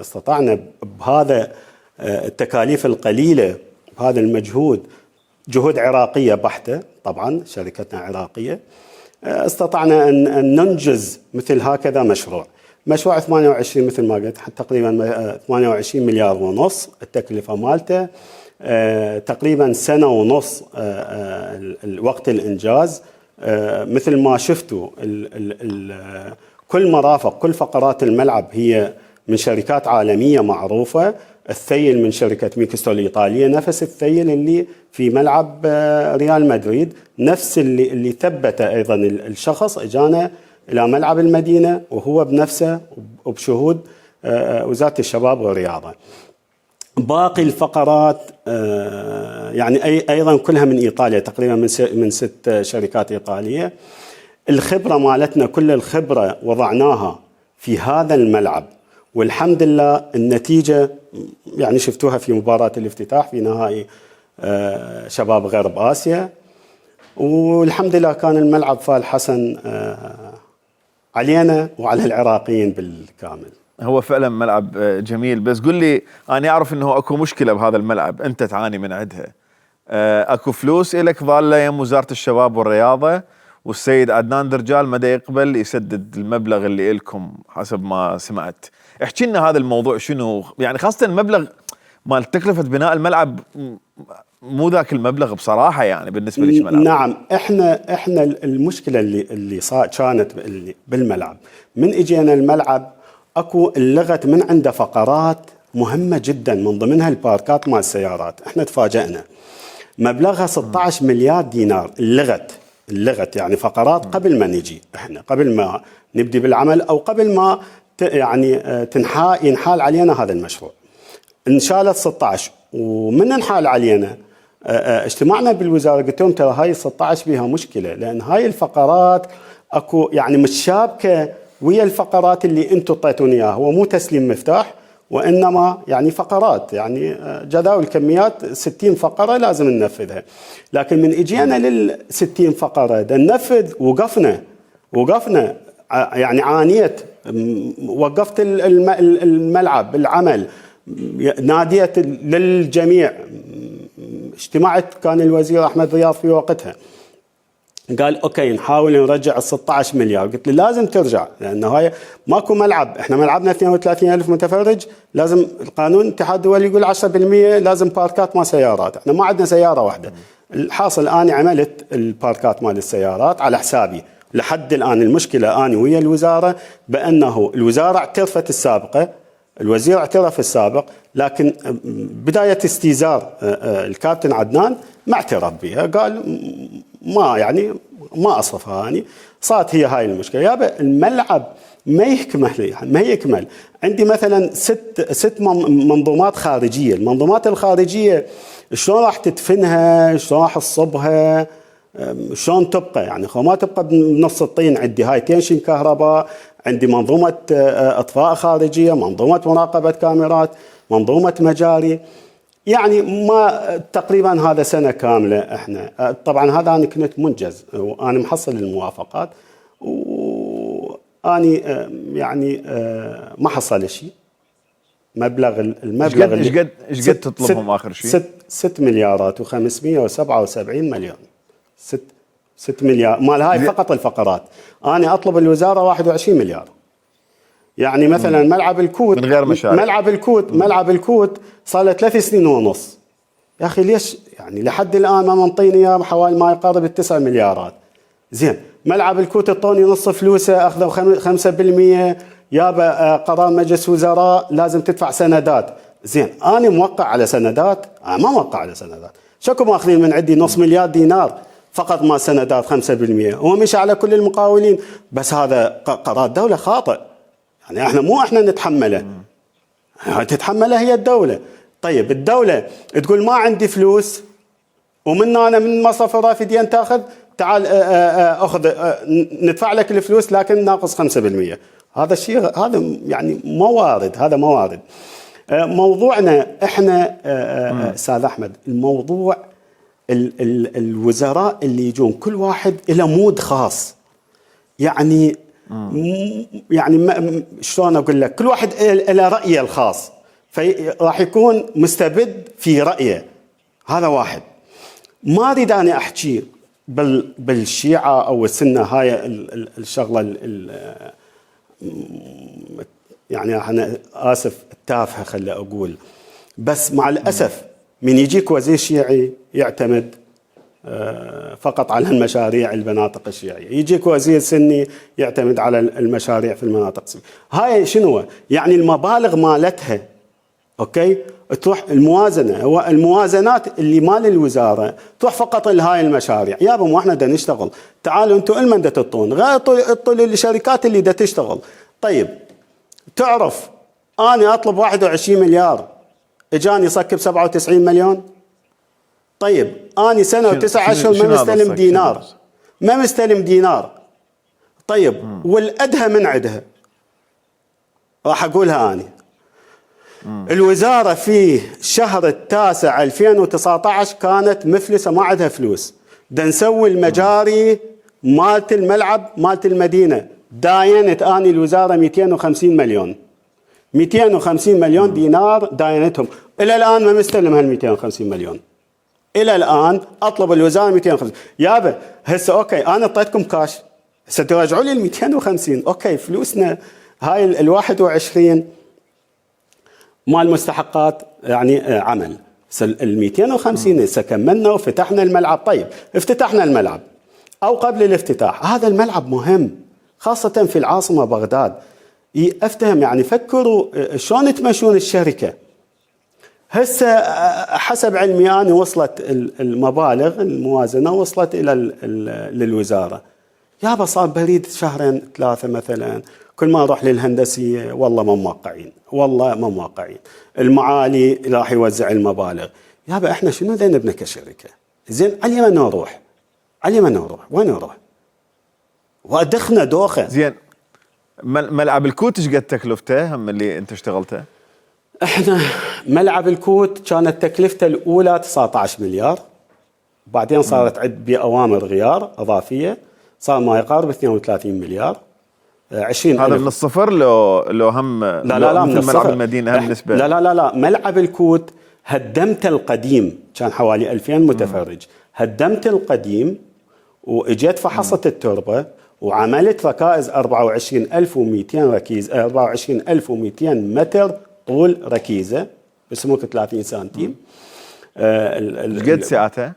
استطعنا بهذا التكاليف القليلة بهذا المجهود، جهود عراقية بحتة طبعا، شركتنا عراقية، استطعنا أن ننجز مثل هكذا مشروع 28 مثل ما قلت تقريبا 28 مليار ونص التكلفة مالته، تقريبا سنة ونص الوقت الإنجاز. مثل ما شفتوا كل مرافق كل فقرات الملعب هي من شركات عالمية معروفة، الثيل من شركة ميكستول الإيطالية نفس الثيل اللي في ملعب ريال مدريد، نفس اللي ثبت أيضا الشخص اجانا إلى ملعب المدينة وهو بنفسه وبشهود وزارة الشباب والرياضة. باقي الفقرات يعني أيضا كلها من إيطاليا، تقريبا من 6 شركات إيطالية. الخبرة مالتنا كل الخبرة وضعناها في هذا الملعب، والحمد لله النتيجة يعني شفتوها في مباراة الافتتاح في نهائي شباب غرب آسيا، والحمد لله كان الملعب فال حسن علينا وعلى العراقيين بالكامل. هو فعلا ملعب جميل، بس قل لي أنا أعرف أنه أكو مشكلة بهذا الملعب أنت تعاني من عندها. أكو فلوس إلك ضالة يم وزارة الشباب والرياضة، والسيد عدنان درجال مدى يقبل يسدد المبلغ اللي إلكم حسب ما سمعت. احكي لنا هذا الموضوع شنو، يعني خاصة المبلغ مال تكلفة بناء الملعب مو ذاك المبلغ بصراحة يعني بالنسبة ليش ملعب. نعم، احنا المشكلة اللي كانت بالملعب من اجينا الملعب اكو اللغت من عنده فقرات مهمة جدا، من ضمنها الباركات مال السيارات. احنا تفاجأنا مبلغها 16 مليار دينار اللغت يعني فقرات قبل ما نجي احنا، قبل ما نبدي بالعمل او قبل ما يعني ينحال علينا هذا المشروع. انشالت 16 ومن انحال علينا اجتمعنا بالوزارة قلت لهم ترى هاي 16 بيها مشكلة، لان هاي الفقرات اكو يعني متشابكة ويا الفقرات اللي انتم اعطيتوني اياها، هو مو تسليم مفتاح وانما يعني فقرات، يعني جداول كميات 60 فقره لازم ننفذها. لكن من اجينا لل 60 فقره ننفذ وقفنا يعني عانيت، وقفت الملعب العمل، ناديت للجميع، اجتمعت كان الوزير احمد رياض في وقتها قال اوكي نحاول نرجع ال 16 مليار. قلت له لازم ترجع، لانه هاي ماكو ملعب، احنا ملعبنا 32,000 متفرج، لازم القانون الاتحاد الدولي يقول 10% لازم باركات مال سيارات، احنا ما عندنا سياره واحده. الحاصل انا عملت الباركات مال السيارات على حسابي لحد الان. المشكله انا ويا الوزاره بانه الوزاره اعترفت السابقه، الوزير اعترف السابق، لكن بدايه استيزار الكابتن عدنان ما اعترف بها، قال ما اصرفها. يعني صارت هي هاي المشكله. يابا الملعب ما يكمل. عندي مثلا 6 منظومات خارجيه، المنظومات الخارجيه شلون راح تدفنها، شلون راح تصبها، شلون تبقى، يعني ما تبقى بنص الطين. عندي هاي تنشن كهرباء، عندي منظومه اطفاء خارجيه، منظومه مراقبه كاميرات، منظومه مجاري، يعني ما تقريبا هذا سنة كاملة احنا. طبعا هذا انا كنت منجز وانا محصل الموافقات، واني يعني ما حصل شيء. المبلغ ايش قد تطلبهم اخر شيء؟ 6 مليارات و577 مليون. 6 مليار مال هاي فقط الفقرات. انا اطلب الوزارة 21 مليار. يعني مثلا ملعب الكوت من غير مشاريع. ملعب الكوت صار له 3 سنين ونص. يا اخي ليش يعني لحد الان ما منطيني اياه حوالي ما يقارب 9 مليارات. زين ملعب الكوت اعطوني نص فلوسه، اخذوا 5%. يابا قرار مجلس وزراء لازم تدفع سندات. زين انا موقع على سندات؟ ما موقع على سندات. شكو ماخذين من عندي نص مليار دينار فقط ما سندات 5%، هو مش على كل المقاولين. بس هذا قرار دولة خاطئ، يعني احنا نتحمله، تتحمله هي الدولة. طيب الدولة تقول ما عندي فلوس ومن انا من مصرف الرافدين تاخذ، تعال اخذ ندفع لك الفلوس لكن ناقص 5%. هذا الشيء هذا يعني ما وارد، هذا ما وارد. موضوعنا احنا استاذ احمد، الموضوع الوزراء اللي يجون كل واحد له مود خاص، يعني شلون اقول لك، كل واحد له رأيه الخاص، فراح يكون مستبد في رأيه. هذا واحد. ما اريد اني احكي بالشيعة او السنة، هاي الشغلة يعني انا اسف التافهة خلي اقول، بس مع الاسف من يجيك وزير شيعي يعتمد فقط على المشاريع المناطق الشيعية، يجيك وزير سني يعتمد على المشاريع في المناطق السنية. هاي شنو يعني المبالغ مالتها اوكي، تروح الموازنه، هو الموازنات اللي مال الوزاره تروح فقط لهاي المشاريع. يابا مو احنا بدنا نشتغل، تعالوا انتم لمن بدها تعطون، غير اعطوا للشركات اللي بدها تشتغل. طيب تعرف انا اطلب 21 مليار اجاني صكب 97 مليون. طيب اني سنه وتسع اشهر ما مستلم دينار، ما مستلم دينار. طيب والادهى من عدها راح اقولها اني، الوزارة في شهر التاسع 2019 كانت مفلسة ما عندها فلوس. دا نسوي المجاري مالت الملعب مالت المدينة، داينت اني الوزارة 250 مليون 250 مليون دينار داينتهم. الى الان ما مستلم هال 250 مليون، الى الان اطلب الوزارة 250. يابا هسه اوكي انا اعطيتكم كاش، هسه ترجعوا لي ال 250. اوكي فلوسنا هاي ال 21 مال مستحقات يعني عمل، ال 250 هسه كملنا وفتحنا الملعب. طيب افتتحنا الملعب او قبل الافتتاح، هذا الملعب مهم خاصة في العاصمة بغداد. افتهم يعني فكروا شلون تمشون الشركة. هسه حسب علمي أنا وصلت المبالغ الموازنة وصلت إلى للوزارة. يابا صار بريد شهرين ثلاثة مثلا، كل ما نروح للهندسية والله ما موقعين، والله ما موقعين، المعالي راح يوزع المبالغ. يابا احنا شنو ذا نبنى كشركة؟ زين على من نروح؟ على من نروح؟ وين نروح؟ ودخنا دوخة. زين ملعب الكوت ايش قد تكلفته هم اللي انت اشتغلته؟ احنا ملعب الكوت كانت تكلفته الاولى 19 مليار، بعدين صارت عد بأوامر غيار اضافيه صار ما يقارب 32 مليار. 20 هذا من الصفر لو هم لا مثل ملعب المدينه هم نسبه. لا ملعب الكوت هدمت القديم كان حوالي 2000 متفرج، هدمت القديم واجيت فحصت التربه وعملت ركائز 24200 ركيزه، 24200 متر طول ركيزه بسمك 30 سنتيم. قد سعتها؟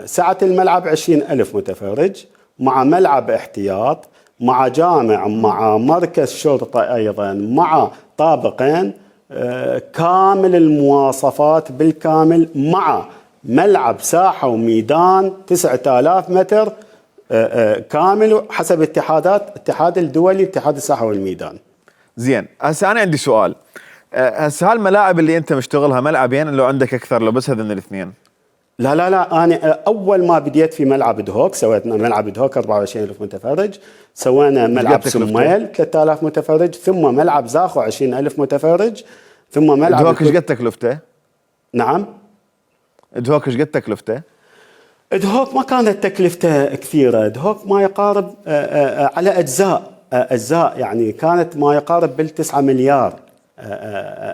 سعة الملعب 20000 متفرج مع ملعب احتياط مع جامع مع مركز شرطة أيضا مع طابقين، كامل المواصفات بالكامل، مع ملعب ساحة وميدان 9000 متر كامل حسب اتحاد الدولي اتحاد الساحة والميدان. زين هسه أنا عندي سؤال، هسه هالملاعب اللي أنت مشتغلها ملعبين لو عندك أكثر لو بس هذين الاثنين؟ لا أنا أول ما بديت في ملعب دهوك سوينا ملعب دهوك 24000 متفرج، سوينا ملعب سميل 3000 متفرج، ثم ملعب زاخو 20000 متفرج، ثم ملعب دهوك ايش قد تكلفته؟ نعم دهوك ايش قد تكلفته؟ دهوك ما كانت تكلفته كثيرة، دهوك ما يقارب على أجزاء يعني كانت ما يقارب بال9 مليار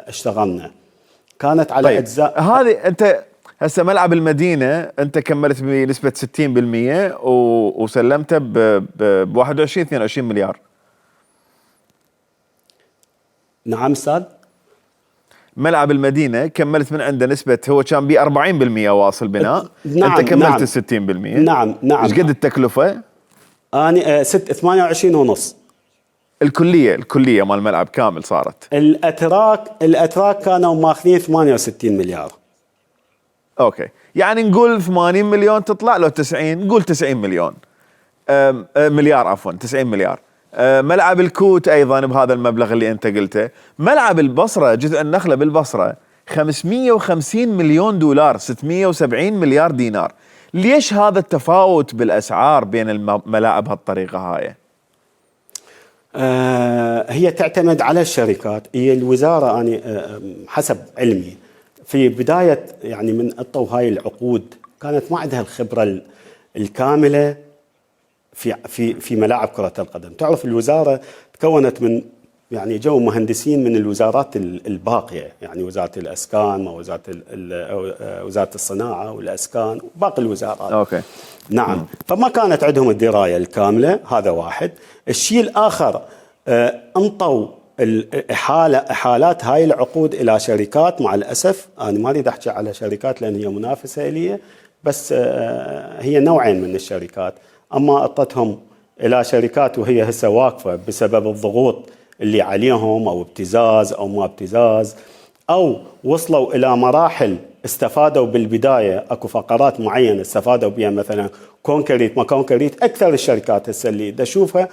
اشتغلنا، كانت على طيب. أجزاء. هذه أنت هسه ملعب المدينة أنت كملت بنسبة 60% وسلمته ب 21-22 مليار. نعم أستاذ. ملعب المدينة كملت من عنده نسبة، هو كان ب 40% واصل بناء. نعم أنت كملت نعم 60%. نعم إيش قد التكلفة؟ أنا 28.5. الكلية مال الملعب كامل صارت. الأتراك كانوا ماخذين 68 مليار. اوكي يعني نقول 80 مليون تطلع له 90، نقول 90 مليون مليار عفوا 90 مليار. ملعب الكوت ايضا بهذا المبلغ اللي انت قلته. ملعب البصره جزء النخله بالبصره 550 مليون دولار 670 مليار دينار. ليش هذا التفاوت بالاسعار بين الملاعب هالطريقه هاي؟ هي تعتمد على الشركات. هي الوزاره انا حسب علمي في بداية يعني من أطوا هاي العقود كانت ما عندها الخبرة الكاملة في ملاعب كرة القدم. تعرف الوزارة تكونت من يعني جو مهندسين من الوزارات الباقية، يعني وزارة الأسكان وزارة الصناعة والأسكان وباقي الوزارات. أوكي. نعم. فما كانت عندهم الدراية الكاملة، هذا واحد. الشيء الآخر انطوا إحالات هاي العقود إلى شركات. مع الأسف أنا ما أريد أحكي على شركات لأن هي منافسة لي، بس هي نوعين من الشركات. أما أعطتهم إلى شركات وهي هسه واقفة بسبب الضغوط اللي عليهم أو ابتزاز أو ما ابتزاز أو وصلوا إلى مراحل استفادوا بالبداية، أكو فقرات معينة استفادوا بها، مثلا كونكريت ما كونكريت. أكثر الشركات هسه اللي دا أشوفها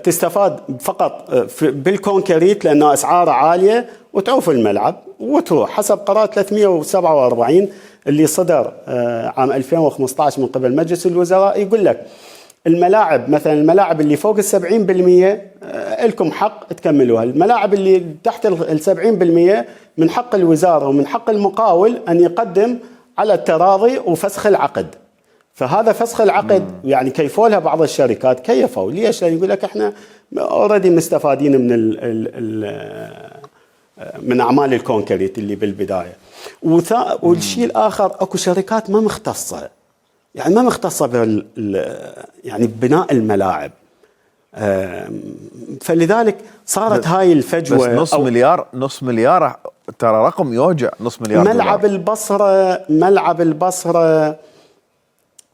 تستفاد فقط بالكونكريت لأنه أسعاره عالية وتعوف الملعب وتروح، حسب قرار 347 اللي صدر عام 2015 من قبل مجلس الوزراء. يقول لك الملاعب، مثلا الملاعب اللي فوق 70% لكم حق تكملوها، الملاعب اللي تحت 70% من حق الوزارة ومن حق المقاول أن يقدم على التراضي وفسخ العقد. فهذا فسخ العقد يعني كيفوا لها بعض الشركات، كيفوا ليش؟ لأن يقول لك احنا اوريدي مستفادين من اعمال الكونكريت اللي بالبدايه. والشيء الاخر اكو شركات ما مختصه، يعني ما مختصه يعني ببناء الملاعب، فلذلك صارت هاي الفجوه. بس نص مليار ترى رقم يوجع. نص مليار ملعب البصره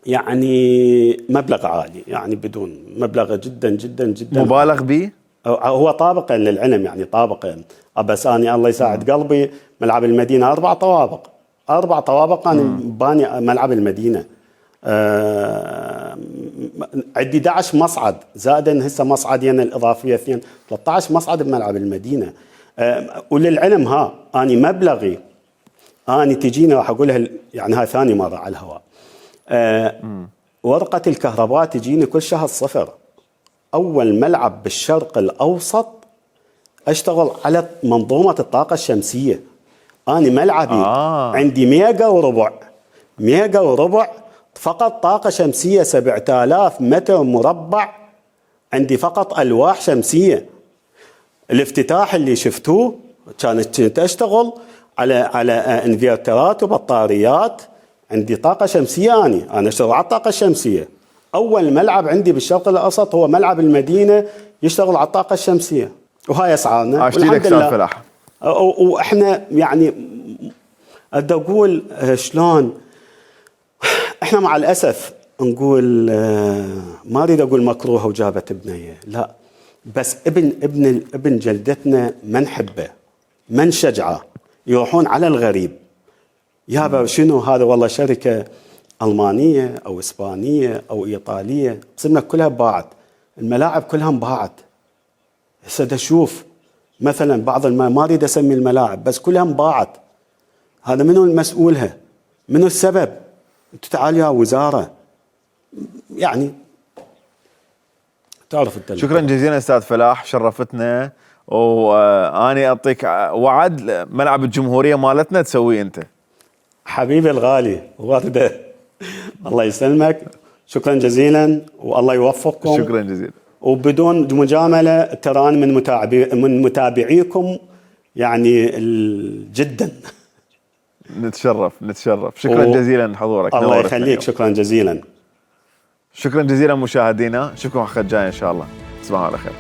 يعني مبلغ عالي، يعني بدون مبلغ جدا جدا جدا مبالغ به. هو طابقا للعلم، يعني طابقا. بس أنا الله يساعد قلبي ملعب المدينة 4 طوابق أنا باني ملعب المدينة. عندي 11 مصعد زائدا هسه مصعدين الإضافية 2، 13 مصعد بملعب المدينة. وللعلم أنا مبلغي أنا تجيني راح أقولها يعني هاي ثاني مرة على الهواء. ورقة الكهرباء تجيني كل شهر 0. أول ملعب بالشرق الأوسط أشتغل على منظومة الطاقة الشمسية. أنا ملعبي عندي 100 وربع فقط طاقة شمسية، 7000 متر مربع عندي فقط ألواح شمسية. الافتتاح اللي شفتوه كنت أشتغل على انفيرترات وبطاريات، عندي طاقة شمسية. أنا أشتغل على الطاقة الشمسية. أول ملعب عندي بالشرق الأوسط هو ملعب المدينة يشتغل على الطاقة الشمسية، وهاي أسعارنا والحمد لله. فلاح وإحنا يعني أدي أقول شلون إحنا مع الأسف نقول ما أريد أقول مكروه وجابت بنية، لا، بس ابن جلدتنا ما نحبه ما نشجعه، يروحون على الغريب. يابا شنو هذا؟ والله شركة ألمانية أو إسبانية أو إيطالية، قسمنا كلها باعت، الملاعب كلها انباعت. هسه أشوف مثلا بعض ما أريد أسمي الملاعب بس كلها انباعت. هذا منو المسؤولها؟ منو السبب؟ أنتوا تعالوا يا وزارة، يعني تعرف التلفون. شكرا جزيلا أستاذ فلاح، شرفتنا. وأنا أعطيك وعد ملعب الجمهورية مالتنا تسويه أنت. حبيبي الغالي وردة، الله يسلمك، شكرا جزيلا والله يوفقكم. شكرا جزيلا. وبدون مجاملة ترى أنا من متابعيكم يعني جدا. نتشرف. شكرا جزيلا لحضورك. الله يخليك. شكرا جزيلا. شكرا جزيلا مشاهدينا، اشوفكم الحلقة الجاية ان شاء الله. تصبحوا على خير.